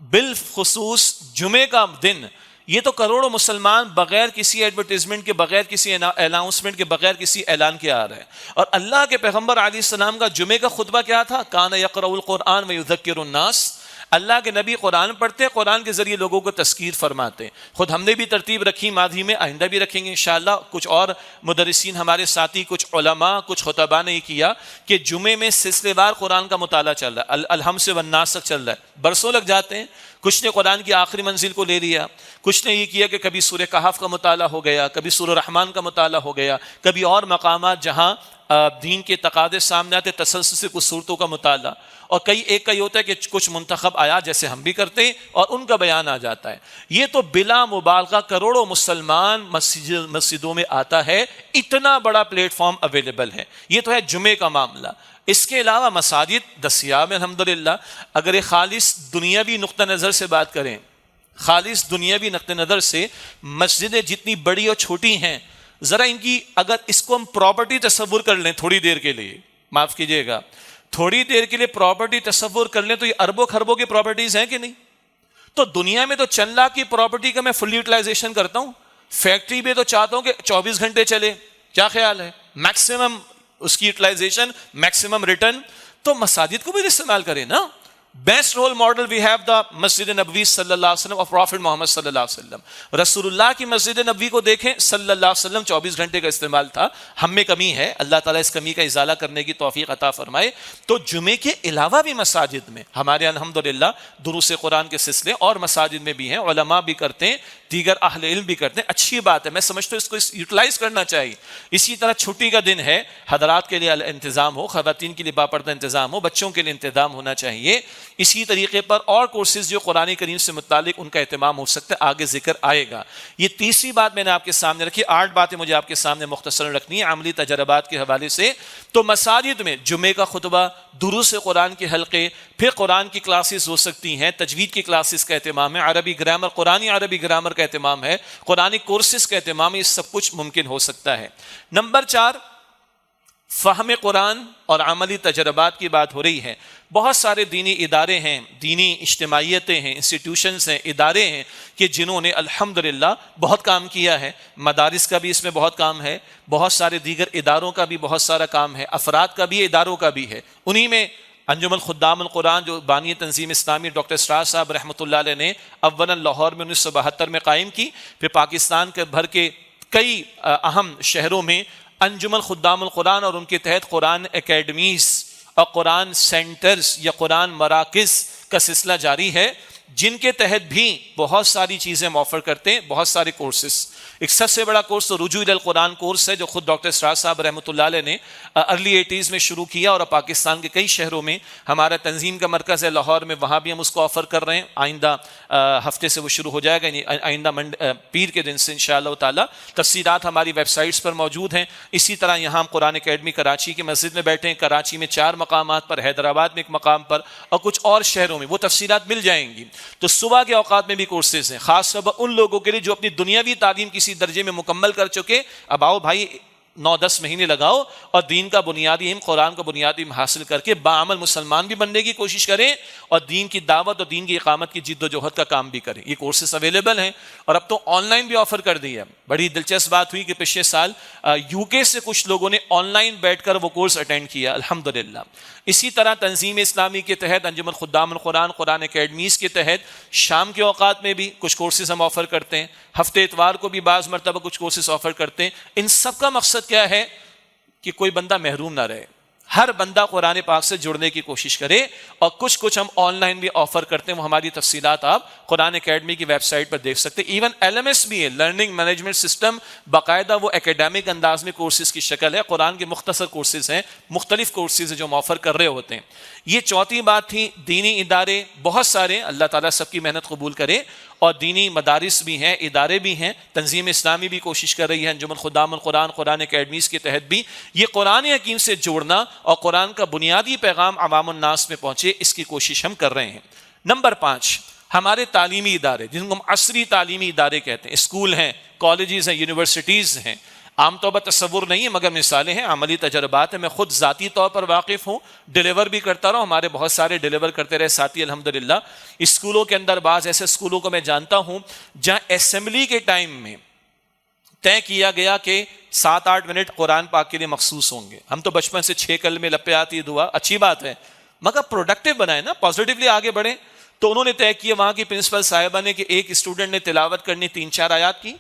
بالخصوص جمعے کا دن، یہ تو کروڑوں مسلمان بغیر کسی ایڈورٹیزمنٹ کے، بغیر کسی اناؤنسمنٹ کے، بغیر کسی اعلان کے آ رہے ہیں۔ اور اللہ کے پیغمبر علیہ السلام کا جمعے کا خطبہ کیا تھا؟ کان یقرأ القرآن ویذکر الناس، اللہ کے نبی قرآن پڑھتے، قرآن کے ذریعے لوگوں کو تذکیر فرماتے۔ خود ہم نے بھی ترتیب رکھی ماضی میں، آئندہ بھی رکھیں گے انشاءاللہ، کچھ اور مدرسین ہمارے ساتھی، کچھ علماء، کچھ خطباء نے یہ کیا کہ جمعے میں سلسلے وار قرآن کا مطالعہ چل رہا ہے، الحم سے والناس تک چل رہا ہے، برسوں لگ جاتے ہیں۔ کچھ نے قرآن کی آخری منزل کو لے لیا، کچھ نے یہ کیا کہ کبھی سورہ کہف کا مطالعہ ہو گیا، کبھی سورہ رحمان کا مطالعہ ہو گیا، کبھی اور مقامات جہاں دین کے تقاضے سامنے آتے تسلسل سے کچھ صورتوں کا مطالعہ، اور ایک کئی ہوتا ہے کہ کچھ منتخب آیات جیسے ہم بھی کرتے ہیں اور ان کا بیان آ جاتا ہے۔ یہ تو بلا مبالغہ کروڑوں مسلمان مسجدوں میں آتا ہے، اتنا بڑا پلیٹ فارم اویلیبل ہے۔ یہ تو ہے جمعے کا معاملہ۔ اس کے علاوہ مساجد دستیاب ہیں الحمدللہ۔ اگر یہ خالص دنیاوی نقطہ نظر سے بات کریں، خالص دنیاوی نقطہ نظر سے مسجدیں جتنی بڑی اور چھوٹی ہیں، ذرا ان کی اگر اس کو ہم پراپرٹی تصور کر لیں تھوڑی دیر کے لیے، معاف کیجیے گا، تھوڑی دیر کے لیے پراپرٹی تصور کر لیں تو یہ اربوں خربوں کی پراپرٹیز ہیں کہ نہیں؟ تو دنیا میں تو چند لاکھ کی پراپرٹی کا میں فل یوٹیلائزیشن کرتا ہوں، فیکٹری میں تو چاہتا ہوں کہ 24 گھنٹے چلے، کیا خیال ہے؟ میکسیمم اس کی یوٹیلائزیشن، میکسیمم ریٹرن۔ تو مساجد کو بھی استعمال کریں نا۔ Best role model we have the مسجد نبوی صلی اللہ علیہ وسلم اور پروفٹ محمد صلی اللہ علیہ وسلم۔ رسول اللہ کی مسجد نبوی کو دیکھیں، صلی اللہ علیہ وسلم 24 گھنٹے کا استعمال تھا۔ ہم میں کمی ہے، اللہ تعالیٰ اس کمی کا ازالہ کرنے کی توفیق عطا فرمائے۔ تو جمعے کے علاوہ بھی مساجد میں ہمارے الحمدللہ دروس قرآن کے سلسلے اور مساجد میں بھی ہیں، علماء بھی کرتے ہیں، دیگر اہل علم بھی کرتے ہیں، اچھی بات ہے، میں سمجھتا ہوں اس کو یوٹیلائز کرنا چاہیے۔ اسی طرح چھٹی کا دن ہے، حضرات کے لیے انتظام ہو، خواتین کے لیے باپردہ انتظام ہو، بچوں کے لیے انتظام ہونا چاہیے۔ اسی طریقے پر اور کورسز جو قرآن کریم سے متعلق ان کا اہتمام ہو سکتا ہے، آگے ذکر آئے گا۔ یہ تیسری بات میں نے آپ کے سامنے رکھی، 8 باتیں مجھے آپ کے سامنے مختصر رکھنی ہیں عملی تجربات کے حوالے سے۔ تو مساجد میں جمعے کا خطبہ، دروس قرآن کے حلقے، پھر قرآن کی کلاسز ہو سکتی ہیں، تجوید کی کلاسز کا اہتمام ہے، عربی گرامر، قرآنی عربی گرامر کا اہتمام ہے، قرآنی کورسز کا اہتمام ہے، یہ سب کچھ ممکن ہو سکتا ہے۔ نمبر 4، فہم قرآن اور عملی تجربات کی بات ہو رہی ہے۔ بہت سارے دینی ادارے ہیں، دینی اجتماعیتیں ہیں، انسٹیٹیوشنز ہیں، ادارے ہیں کہ جنہوں نے الحمدللہ بہت کام کیا ہے۔ مدارس کا بھی اس میں بہت کام ہے، بہت سارے دیگر اداروں کا بھی بہت سارا کام ہے، افراد کا بھی، اداروں کا بھی ہے۔ انہی میں انجمن خدام القرآن جو بانی تنظیم اسلامی ڈاکٹر اسرار صاحب رحمۃ اللہ علیہ نے اولا لاہور میں 1972 میں قائم کی، پھر پاکستان کے بھر کے کئی اہم شہروں میں انجمن خدام القرآن اور ان کے تحت قرآن اکیڈمیز اور قرآن سینٹرز یا قرآن مراکز کا سلسلہ جاری ہے، جن کے تحت بھی بہت ساری چیزیں ہم آفر کرتے ہیں، بہت سارے کورسز۔ ایک سب سے بڑا کورس تو رجوع القرآن کورس ہے، جو خود ڈاکٹر اسرار صاحب رحمۃ اللہ علیہ نے ارلی 80s میں شروع کیا، اور پاکستان کے کئی شہروں میں ہمارا تنظیم کا مرکز ہے لاہور میں، وہاں بھی ہم اس کو آفر کر رہے ہیں۔ آئندہ ہفتے سے وہ شروع ہو جائے گا، یعنی آئندہ پیر کے دن سے انشاءاللہ تعالی۔ تفصیلات ہماری ویب سائٹس پر موجود ہیں۔ اسی طرح یہاں ہم قرآن اکیڈمی کراچی کی مسجد میں بیٹھے ہیں، کراچی میں 4 مقامات پر، حیدرآباد میں 1 مقام پر، اور کچھ اور شہروں میں، وہ تفصیلات مل جائیں گی۔ تو صبح کے اوقات میں بھی کورسز ہیں، خاص طور پر ان لوگوں کے لیے جو اپنی دنیاوی تعلیم کسی درجے میں مکمل کر چکے۔ اب آؤ بھائی 9-10 مہینے لگاؤ اور دین کا بنیادی علم، قرآن کا بنیادی علم حاصل کر کے باعمل مسلمان بھی بننے کی کوشش کریں، اور دین کی دعوت اور دین کی اقامت کی جد و جہد کا کام بھی کریں۔ یہ کورسز اویلیبل ہیں، اور اب تو آن لائن بھی آفر کر دی ہے۔ بڑی دلچسپ بات ہوئی کہ پچھلے سال UK سے کچھ لوگوں نے آن لائن بیٹھ کر وہ کورس اٹینڈ کیا الحمدللہ۔ اسی طرح تنظیم اسلامی کے تحت انجمن خدام القرآن قرآن اکیڈمیز کے تحت شام کے اوقات میں بھی کچھ کورسز ہم آفر کرتے ہیں، ہفتے اتوار کو بھی بعض مرتبہ کچھ کورسز آفر کرتے ہیں۔ ان سب کا مقصد کیا ہے کہ کوئی بندہ محروم نہ رہے، ہر بندہ قرآن پاک سے جڑنے کی کوشش کرے، اور کچھ ہم آن لائن بھی آفر کرتے ہیں، وہ ہماری تفصیلات آپ قرآن اکیڈمی کی ویب سائٹ پر دیکھ سکتے ہیں۔ ایون LMS بھی ہے، لرننگ مینجمنٹ سسٹم، باقاعدہ وہ اکیڈمک انداز میں کورسز کی شکل ہے، قرآن کے مختصر کورسز ہیں، مختلف کورسز ہیں جو ہم آفر کر رہے ہوتے ہیں۔ یہ چوتھی بات تھی، دینی ادارے بہت سارے، اللہ تعالیٰ سب کی محنت قبول کرے، اور دینی مدارس بھی ہیں، ادارے بھی ہیں، تنظیم اسلامی بھی کوشش کر رہی ہے، انجمن خدام القرآن قرآن اکیڈمیز کے تحت بھی یہ قرآن حکیم سے جوڑنا اور قرآن کا بنیادی پیغام عوام الناس میں پہنچے، اس کی کوشش ہم کر رہے ہیں۔ نمبر 5، ہمارے تعلیمی ادارے جن کو ہم عصری تعلیمی ادارے کہتے ہیں، اسکول ہیں، کالجز ہیں، یونیورسٹیز ہیں۔ عام طور پر تصور نہیں ہے مگر مثالیں ہیں، عملی تجربات ہیں۔ میں خود ذاتی طور پر واقف ہوں، ڈیلیور بھی کرتا رہا ہوں، ہمارے بہت سارے ڈیلیور کرتے رہے ساتھی الحمدللہ۔ اسکولوں کے اندر بعض ایسے اسکولوں کو میں جانتا ہوں جہاں اسمبلی کے ٹائم میں طے کیا گیا کہ 7-8 منٹ قرآن پاک کے لیے مخصوص ہوں گے۔ ہم تو بچپن سے 6 کلمے لپے آتی دعا، اچھی بات ہے، مگر پروڈکٹیو بنائے نا، پازیٹیولی آگے بڑھیں۔ تو انہوں نے طے کیا وہاں کی پرنسپل صاحبہ نے کہ ایک اسٹوڈنٹ نے تلاوت کرنی 3-4 آیات کی،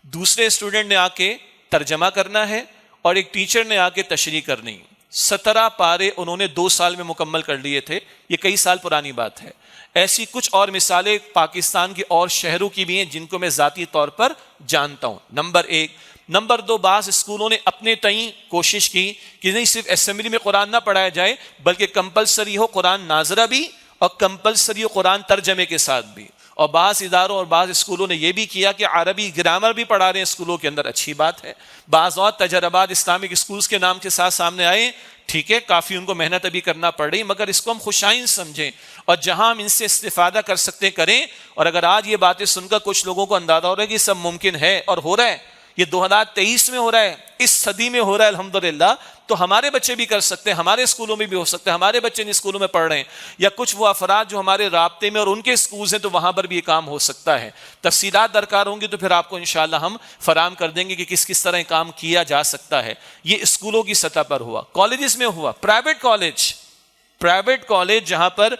دوسرے اسٹوڈنٹ نے آ کے ترجمہ کرنا ہے، اور ایک ٹیچر نے آ کے تشریح کرنی۔ 17 پارے انہوں نے 2 سال میں مکمل کر لیے تھے، یہ کئی سال پرانی بات ہے۔ ایسی کچھ اور مثالیں پاکستان کے اور شہروں کی بھی ہیں جن کو میں ذاتی طور پر جانتا ہوں۔ نمبر 1، نمبر 2، بعض اسکولوں نے اپنے تئیں کوشش کی کہ نہیں صرف اسمبلی میں قرآن نہ پڑھایا جائے بلکہ کمپلسری ہو قرآن ناظرہ بھی اور کمپلسری ہو قرآن ترجمے کے ساتھ بھی. اور بعض اداروں اور بعض اسکولوں نے یہ بھی کیا کہ عربی گرامر بھی پڑھا رہے ہیں اسکولوں کے اندر، اچھی بات ہے. بعض اور تجربات اسلامک اسکولز کے نام کے ساتھ سامنے آئے، ٹھیک ہے، کافی ان کو محنت ابھی کرنا پڑ رہی، مگر اس کو ہم خوشائن سمجھیں اور جہاں ہم ان سے استفادہ کر سکتے کریں. اور اگر آج یہ باتیں سن کر کچھ لوگوں کو اندازہ ہو رہا ہے کہ سب ممکن ہے اور ہو رہا ہے، یہ 2023 میں ہو رہا ہے، اس صدی میں ہو رہا ہے الحمدللہ، تو ہمارے بچے بھی کر سکتے ہیں، ہمارے اسکولوں میں بھی ہو سکتے ہیں، ہمارے بچے ان اسکولوں میں پڑھ رہے ہیں یا کچھ وہ افراد جو ہمارے رابطے میں اور ان کے اسکولز ہیں تو وہاں پر بھی یہ کام ہو سکتا ہے. تفصیلات درکار ہوں گی تو پھر آپ کو انشاءاللہ ہم فراہم کر دیں گے کہ کس طرح کام کیا جا سکتا ہے. یہ اسکولوں کی سطح پر ہوا. کالجز میں ہوا، پرائیویٹ کالج جہاں پر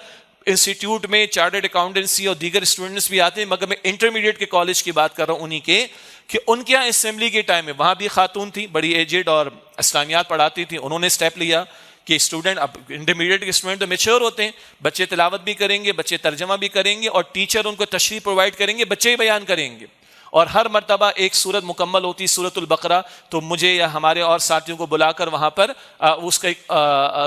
انسٹیٹیوٹ میں چارٹرڈ اکاؤنٹنسی اور دیگر اسٹوڈنٹس بھی آتے ہیں، مگر میں انٹرمیڈیٹ کے کالج کی بات کر رہا ہوں انہی کے، کہ ان کے یہاں اسمبلی کے ٹائم میں وہاں بھی خاتون تھی بڑی ایجڈ اور اسلامیات پڑھاتی تھی، انہوں نے اسٹیپ لیا کہ اسٹوڈنٹ، اب انٹرمیڈیٹ کے اسٹوڈنٹ تو میچور ہوتے ہیں، بچے تلاوت بھی کریں گے، بچے ترجمہ بھی کریں گے اور ٹیچر ان کو تشریح پرووائڈ کریں گے، بچے ہی بیان کریں گے. اور ہر مرتبہ ایک سورت مکمل ہوتی سورت البقرہ، تو مجھے یا ہمارے اور ساتھیوں کو بلا کر وہاں پر اس کا ایک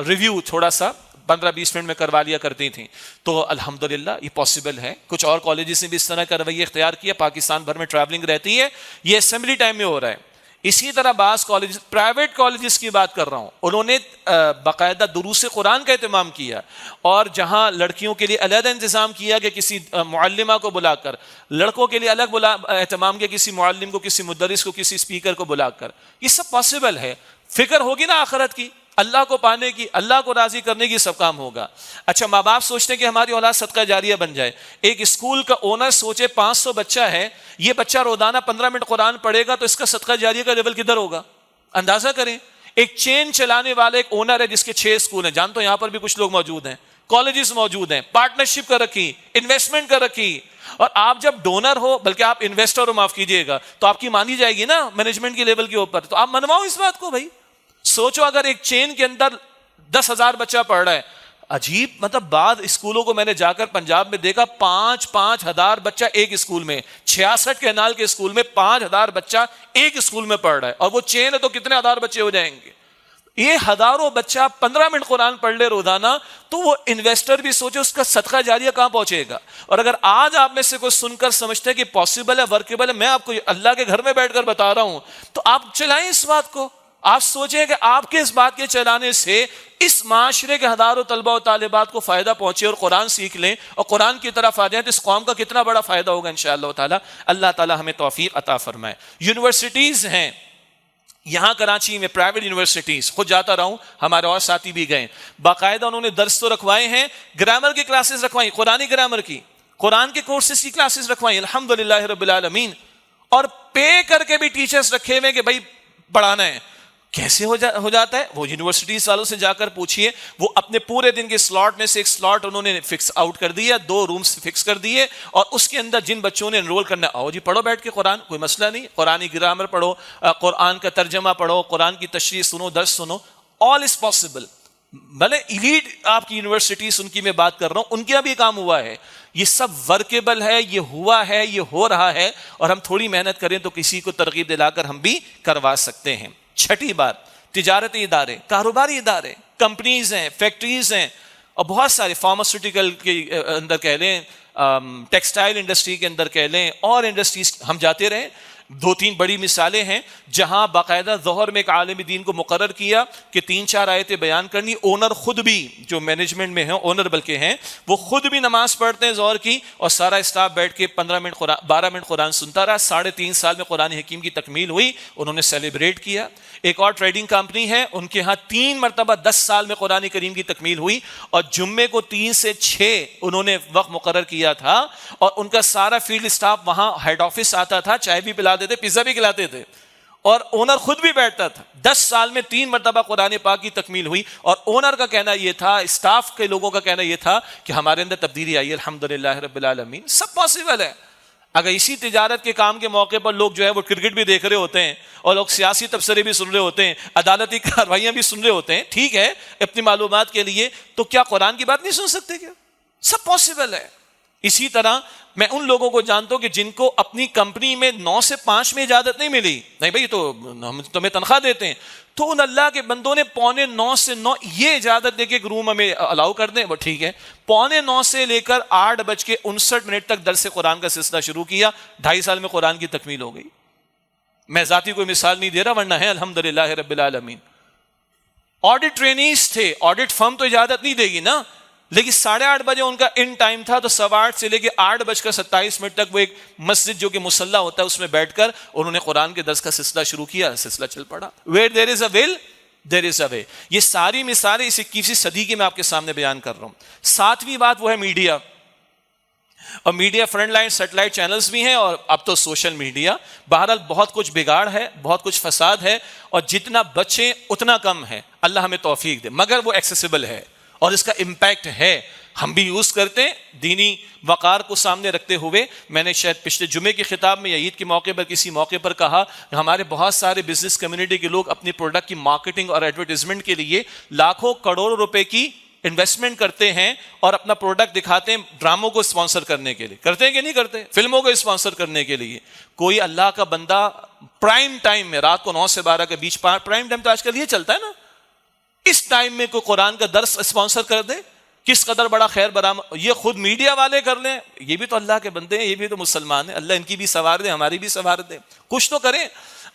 ریویو تھوڑا سا 15-20 منٹ میں کروا لیا کرتی تھیں. تو الحمدللہ یہ پاسبل ہے. کچھ اور کالجز نے بھی اس طرح کا رویہ اختیار کیا، پاکستان بھر میں ٹریولنگ رہتی ہے، یہ اسمبلی ٹائم میں ہو رہا ہے. اسی طرح بعض کالجز، پرائیویٹ کالجز کی بات کر رہا ہوں، انہوں نے باقاعدہ دروس قرآن کا اہتمام کیا اور جہاں لڑکیوں کے لیے علیحدہ انتظام کیا کہ کسی معلمہ کو بلا کر، لڑکوں کے لیے الگ اہتمام کیا، کسی معلم کو، کسی مدرس کو، کسی اسپیکر کو بلا کر. یہ سب پاسبل ہے. فکر ہوگی نا آخرت کی، اللہ کو پانے کی، اللہ کو راضی کرنے کی، سب کام ہوگا. اچھا، ماں باپ سوچتے ہیں کہ ہماری اولاد صدقہ جاریہ بن جائے. ایک اسکول کا اونر سوچے 500 بچہ ہے، یہ بچہ روزانہ 15 منٹ قرآن پڑھے گا تو اس کا صدقہ جاریہ کا لیول کدھر ہوگا؟ اندازہ کریں. ایک چین چلانے والا ایک اونر ہے جس کے 6 اسکول ہیں، جانتے ہو یہاں پر بھی کچھ لوگ موجود ہیں، کالجز موجود ہیں، پارٹنرشپ کر رکھی، انویسٹمنٹ کر رکھی. اور آپ جب ڈونر ہو، بلکہ آپ انویسٹر ہو، معاف کیجئے گا، تو آپ کی مانی جائے گی نا مینجمنٹ کے لیول کے اوپر. تو آپ منواؤ اس بات کو. بھائی سوچو اگر ایک چین کے اندر 10,000 بچہ پڑھ رہا ہے، عجیب، مطلب بعض اسکولوں کو میں نے جا کر پنجاب میں دیکھا 5,000 بچہ ایک اسکول میں، 66 کینال کے اسکول میں 5,000 بچہ ایک اسکول میں پڑھ رہا ہے. اور وہ چین ہے تو کتنے ہزار بچے ہو جائیں گے. یہ ہزاروں بچہ 15 منٹ قرآن پڑھ لے روزانہ، تو وہ انویسٹر بھی سوچے اس کا صدقہ جاریہ کہاں پہنچے گا. اور اگر آج آپ میں سے کوئی سن کر سمجھتے ہیں کہ پاسبل ہے، ورکیبل ہے، میں آپ کو اللہ کے گھر میں بیٹھ کر بتا رہا ہوں، تو آپ چلائیں اس بات کو. آپ سوچیں کہ آپ کے اس بات کے چلانے سے اس معاشرے کے ہزاروں طلبہ و طالبات کو فائدہ پہنچے اور قرآن سیکھ لیں اور قرآن کی طرف آ جائیں، تو اس قوم کا کتنا بڑا فائدہ ہوگا انشاءاللہ تعالی. اللہ تعالی ہمیں توفیق عطا فرمائے. یونیورسٹیز ہیں یہاں کراچی میں، پرائیویٹ یونیورسٹیز، خود جاتا رہا ہوں، ہمارے اور ساتھی بھی گئے، باقاعدہ انہوں نے درس تو رکھوائے ہیں، گرامر کی کلاسز رکھوائیں، قرآنی گرامر کی، قرآن کے کورسز کی کلاسز رکھوائیں، الحمدللہ رب العالمین. اور پے کر کے بھی ٹیچرز رکھے ہوئے کہ بھائی پڑھانا ہے. کیسے ہو جاتا ہے؟ وہ یونیورسٹیز والوں سے جا کر پوچھئے. وہ اپنے پورے دن کے سلاٹ میں سے ایک سلاٹ انہوں نے فکس آؤٹ کر دیا، 2 رومز فکس کر دیے، اور اس کے اندر جن بچوں نے انرول کرنا، آؤ جی پڑھو بیٹھ کے قرآن، کوئی مسئلہ نہیں، قرآنی گرامر پڑھو، قرآن کا ترجمہ پڑھو، قرآن کی تشریح سنو، درس سنو. آل از پاسبل. بھلے ایلیٹ آپ کی یونیورسٹیز ان کی میں بات کر رہا ہوں، ان کے بھی کام ہوا ہے. یہ سب ورکیبل ہے، یہ ہوا ہے، یہ ہو رہا ہے، اور ہم تھوڑی محنت کریں تو کسی کو ترغیب دلا کر ہم بھی کروا سکتے ہیں. چھٹی بات، تجارتی ادارے، کاروباری ادارے، کمپنیز ہیں، فیکٹریز ہیں، اور بہت سارے فارماسیوٹیکل کے اندر کہہ لیں، ٹیکسٹائل انڈسٹری کے اندر کہہ لیں، اور انڈسٹریز ہم جاتے رہیں. 2-3 بڑی مثالیں ہیں جہاں باقاعدہ ظہر میں ایک عالم دین کو مقرر کیا کہ 3-4 آیتیں بیان کرنی. اونر خود بھی، جو مینجمنٹ میں ہیں اونر بلکہ ہیں، وہ خود بھی نماز پڑھتے ہیں ظہر کی، اور سارا اسٹاف بیٹھ کے 12 منٹ قرآن سنتا رہا. 3.5 سال میں قرآن حکیم کی تکمیل ہوئی، انہوں نے سیلیبریٹ کیا. ایک اور ٹریڈنگ کمپنی ہے، ان کے ہاں 3 مرتبہ 10 سال میں قرآن کریم کی تکمیل ہوئی، اور جمعے کو 3 سے 6 انہوں نے وقت مقرر کیا تھا، اور ان کا سارا فیلڈ اسٹاف وہاں ہیڈ آفس آتا تھا، چائے بھی پلاتے تھے، پیزا بھی کھلاتے تھے، اور اونر خود بھی بیٹھتا تھا. 10 سال میں 3 مرتبہ قرآن پاک کی تکمیل ہوئی، اور اونر کا کہنا یہ تھا، اسٹاف کے لوگوں کا کہنا یہ تھا کہ ہمارے اندر تبدیلی آئی. الحمدللہ رب العالمین. سب پاسبل ہے. اگر اسی تجارت کے کام کے موقع پر لوگ جو ہے وہ کرکٹ بھی دیکھ رہے ہوتے ہیں، اور لوگ سیاسی تبصرے بھی سن رہے ہوتے ہیں، عدالتی کارروائیاں بھی سن رہے ہوتے ہیں، ٹھیک ہے، اپنی معلومات کے لیے، تو کیا قرآن کی بات نہیں سن سکتے؟ کیا سب پاسبل ہے؟ اسی طرح میں ان لوگوں کو جانتا ہوں کہ جن کو اپنی کمپنی میں 9 سے 5 میں اجازت نہیں ملی، نہیں بھائی تو ہم تمہیں تنخواہ دیتے ہیں، تو ان اللہ کے بندوں نے 8:45 سے 9 یہ اجازت دے کے ایک روم ہمیں الاؤ کر دیں، وہ ٹھیک ہے، 8:45 سے لے کر 8:59 تک درس قرآن کا سلسلہ شروع کیا، 2.5 سال میں قرآن کی تکمیل ہو گئی۔ میں ذاتی کوئی مثال نہیں دے رہا، ورنہ ہے الحمدللہ رب العالمین۔ آڈٹ ٹرینیز تھے، آڈٹ فرم تو اجازت نہیں دے گی نا، لیکن 8:30 بجے ان کا ان ٹائم تھا، تو 8:15 سے لے کے 8:27 تک وہ ایک مسجد جو کہ مصلی ہوتا ہے اس میں بیٹھ کر انہوں نے قرآن کے درس کا سلسلہ شروع کیا، سلسلہ چل پڑا۔ Where there is a will, there is a way۔ یہ ساری مثالیں اس 21ویں صدی کی میں آپ کے سامنے بیان کر رہا ہوں۔ 7ویں بات وہ ہے میڈیا، اور media front line satellite channels بھی ہیں، اور اب تو سوشل میڈیا۔ بہرحال بہت کچھ بگاڑ ہے، بہت کچھ فساد ہے، اور جتنا بچیں اتنا کم ہے، اللہ ہمیں توفیق دے، مگر وہ ایکسیسیبل ہے اور اس کا امپیکٹ ہے، ہم بھی یوز کرتے ہیں دینی وقار کو سامنے رکھتے ہوئے۔ میں نے شاید پچھلے جمعے کے خطاب میں یا عید کے موقع پر کسی موقع پر کہا کہ ہمارے بہت سارے بزنس کمیونٹی کے لوگ اپنی پروڈکٹ کی مارکیٹنگ اور ایڈورٹیزمنٹ کے لیے لاکھوں کروڑوں روپے کی انویسٹمنٹ کرتے ہیں اور اپنا پروڈکٹ دکھاتے ہیں ڈراموں کو اسپانسر کرنے کے لیے، کرتے ہیں کہ نہیں کرتے، فلموں کو اسپانسر کرنے کے لیے۔ کوئی اللہ کا بندہ پرائم ٹائم میں رات کو 9 سے 12 کے بیچ، پرائم ٹائم تو آج کل یہ چلتا ہے نا، اس ٹائم میں کوئی قرآن کا درس اسپانسر کر دے، کس قدر بڑا خیر برآمد۔ یہ خود میڈیا والے کر لیں، یہ بھی تو اللہ کے بندے ہیں، یہ بھی تو مسلمان ہیں، اللہ ان کی بھی سوار دے، ہماری بھی سوار دے، کچھ تو کریں۔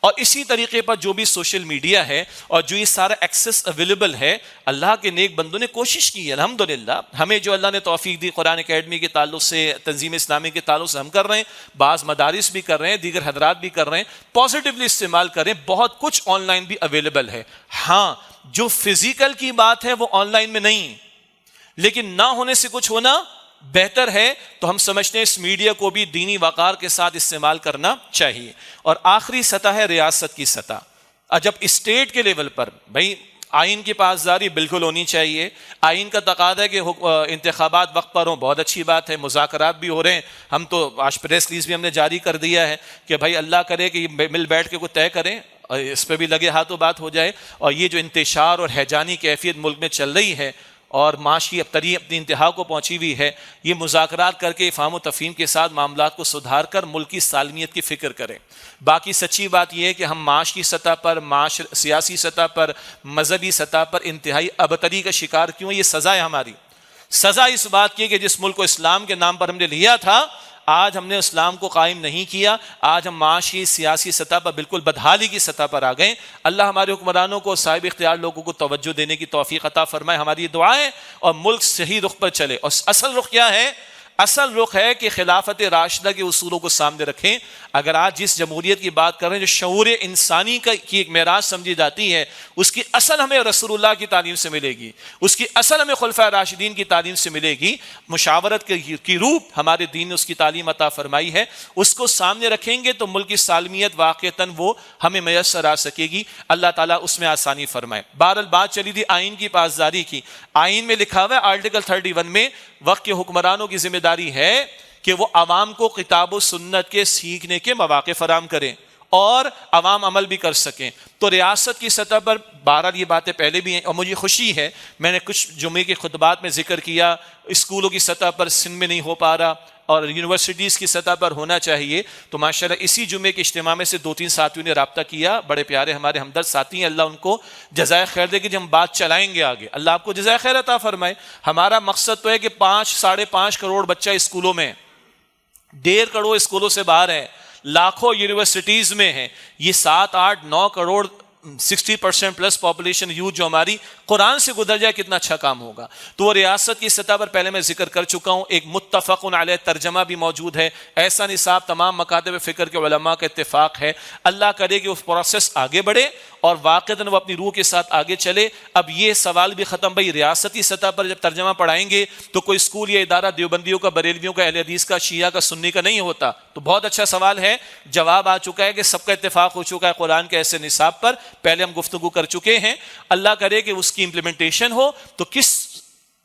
اور اسی طریقے پر جو بھی سوشل میڈیا ہے اور جو یہ سارا ایکسس اویلیبل ہے، اللہ کے نیک بندوں نے کوشش کی ہے، الحمدللہ۔ ہمیں جو اللہ نے توفیق دی، قرآن اکیڈمی کے تعلق سے، تنظیم اسلامی کے تعلق سے ہم کر رہے ہیں، بعض مدارس بھی کر رہے ہیں، دیگر حضرات بھی کر رہے ہیں، پازیٹیولی استعمال کریں، بہت کچھ آن لائن بھی اویلیبل ہے۔ ہاں جو فزیکل کی بات ہے وہ آن لائن میں نہیں، لیکن نہ ہونے سے کچھ ہونا بہتر ہے، تو ہم سمجھتے ہیں اس میڈیا کو بھی دینی وقار کے ساتھ استعمال کرنا چاہیے۔ اور آخری سطح ہے ریاست کی سطح۔ جب اسٹیٹ کے لیول پر بھائی آئین کی پاسداری بالکل ہونی چاہیے، آئین کا تقاضا ہے کہ انتخابات وقت پر ہوں، بہت اچھی بات ہے، مذاکرات بھی ہو رہے ہیں، ہم تو آج پریس ریلیز بھی ہم نے جاری کر دیا ہے کہ بھائی اللہ کرے کہ مل بیٹھ کے کوئی طے کریں اور اس پہ بھی لگے ہاتھوں بات ہو جائے۔ اور یہ جو انتشار اور ہیجانی کیفیت ملک میں چل رہی ہے اور معاشی ابتری اپنی انتہا کو پہنچی ہوئی ہے، یہ مذاکرات کر کے افہام و تفہیم کے ساتھ معاملات کو سدھار کر ملک کی سالمیت کی فکر کریں۔ باقی سچی بات یہ ہے کہ ہم معاش کی سطح پر، سیاسی سطح پر، مذہبی سطح پر انتہائی ابتری کا شکار کیوں؟ یہ سزا ہے ہماری۔ سزا اس بات کی کہ جس ملک کو اسلام کے نام پر ہم نے لیا تھا، آج ہم نے اسلام کو قائم نہیں کیا، آج ہم معاشی سیاسی سطح پر بالکل بدحالی کی سطح پر آ گئے۔ اللہ ہمارے حکمرانوں کو، صاحب اختیار لوگوں کو توجہ دینے کی توفیق عطا فرمائے، ہماری دعا ہے، اور ملک صحیح رخ پر چلے۔ اور اصل رخ کیا ہے؟ اصل رخ ہے کہ خلافت راشدہ کے اصولوں کو سامنے رکھیں۔ اگر آج جس جمہوریت کی بات کر رہے ہیں جو شعور انسانی کی ایک معراج سمجھی جاتی ہے، اس کی اصل ہمیں رسول اللہ کی تعلیم سے ملے گی، اس کی اصل ہمیں خلفائے راشدین کی تعلیم سے ملے گی۔ مشاورت کی روح ہمارے دین نے اس کی تعلیم عطا فرمائی ہے، اس کو سامنے رکھیں گے تو ملک کی سالمیت واقعتاً وہ ہمیں میسر آ سکے گی۔ اللہ تعالیٰ اس میں آسانی فرمائے۔ بہرحال بات چلی تھی آئین کی پاسداری کی۔ آئین میں لکھا ہوا ہے آرٹیکل 31 میں، وقت کے حکمرانوں کی ذمہ داری ہے کہ وہ عوام کو کتاب و سنت کے سیکھنے کے مواقع فراہم کریں اور عوام عمل بھی کر سکیں۔ تو ریاست کی سطح پر بہرحال یہ باتیں پہلے بھی ہیں، اور مجھے خوشی ہے، میں نے کچھ جمعے کے خطبات میں ذکر کیا، اسکولوں کی سطح پر سندھ میں نہیں ہو پا رہا اور یونیورسٹیز کی سطح پر ہونا چاہیے۔ تو ماشاءاللہ اسی جمعے کے اجتماع میں سے 2-3 ساتھیوں نے رابطہ کیا، بڑے پیارے ہمارے ہمدرد ساتھی ہیں، اللہ ان کو جزائے خیر دے کہ جب ہم بات چلائیں گے آگے، اللہ آپ کو جزائے خیر عطا فرمائے۔ ہمارا مقصد تو ہے کہ 5-5.5 کروڑ بچہ اسکولوں میں، 1.5 کروڑ اسکولوں سے باہر ہے، لاکھوں یونیورسٹیز میں ہیں، یہ 7-8-9 کروڑ 60% پلس پاپولیشن یوتھ جو ہماری قرآن سے گزر جائے، کتنا اچھا کام ہوگا۔ تو وہ ریاست کی سطح پر پہلے میں ذکر کر چکا ہوں، ایک متفق علیہ ترجمہ بھی موجود ہے، ایسا نصاب تمام مکاتب فکر کے علماء کا اتفاق ہے۔ اللہ کرے کہ اس پروسیس آگے بڑھے اور واقعتاً وہ اپنی روح کے ساتھ آگے چلے۔ اب یہ سوال بھی ختم، بھائی ریاستی سطح پر جب ترجمہ پڑھائیں گے تو کوئی اسکول یا ادارہ دیوبندیوں کا، بریلویوں کا، اہل حدیث کا، شیعہ کا، سنی کا نہیں ہوتا۔ تو بہت اچھا سوال ہے، جواب آ چکا ہے کہ سب کا اتفاق ہو چکا ہے قرآن کے ایسے نصاب پر، پہلے ہم گفتگو کر چکے ہیں۔ اللہ کرے کہ اس کی امپلیمنٹیشن ہو۔ تو کس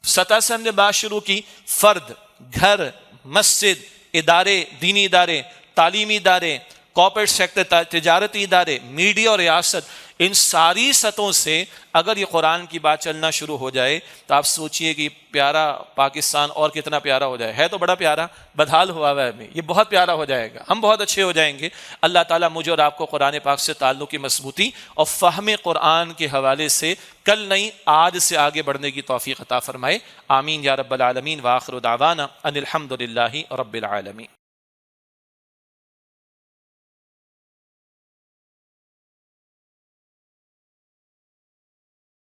سطح سے ہم نے بات شروع کی؟ فرد، گھر، مسجد، ادارے، دینی ادارے، تعلیمی ادارے، کارپوریٹ سیکٹر، تجارتی ادارے، میڈیا اور ریاست، ان ساری سطحوں سے اگر یہ قرآن کی بات چلنا شروع ہو جائے تو آپ سوچئے کہ پیارا پاکستان اور کتنا پیارا ہو جائے. ہے تو بڑا پیارا، بدحال ہوا ہوا ہے ابھی، یہ بہت پیارا ہو جائے گا، ہم بہت اچھے ہو جائیں گے. اللہ تعالیٰ مجھے اور آپ کو قرآن پاک سے تعلق کی مضبوطی اور فہم قرآن کے حوالے سے کل نہیں آج سے آگے بڑھنے کی توفیق عطا فرمائے. آمین یا رب العالمین. وآخر دعوانا ان الحمد للہ رب العالمین.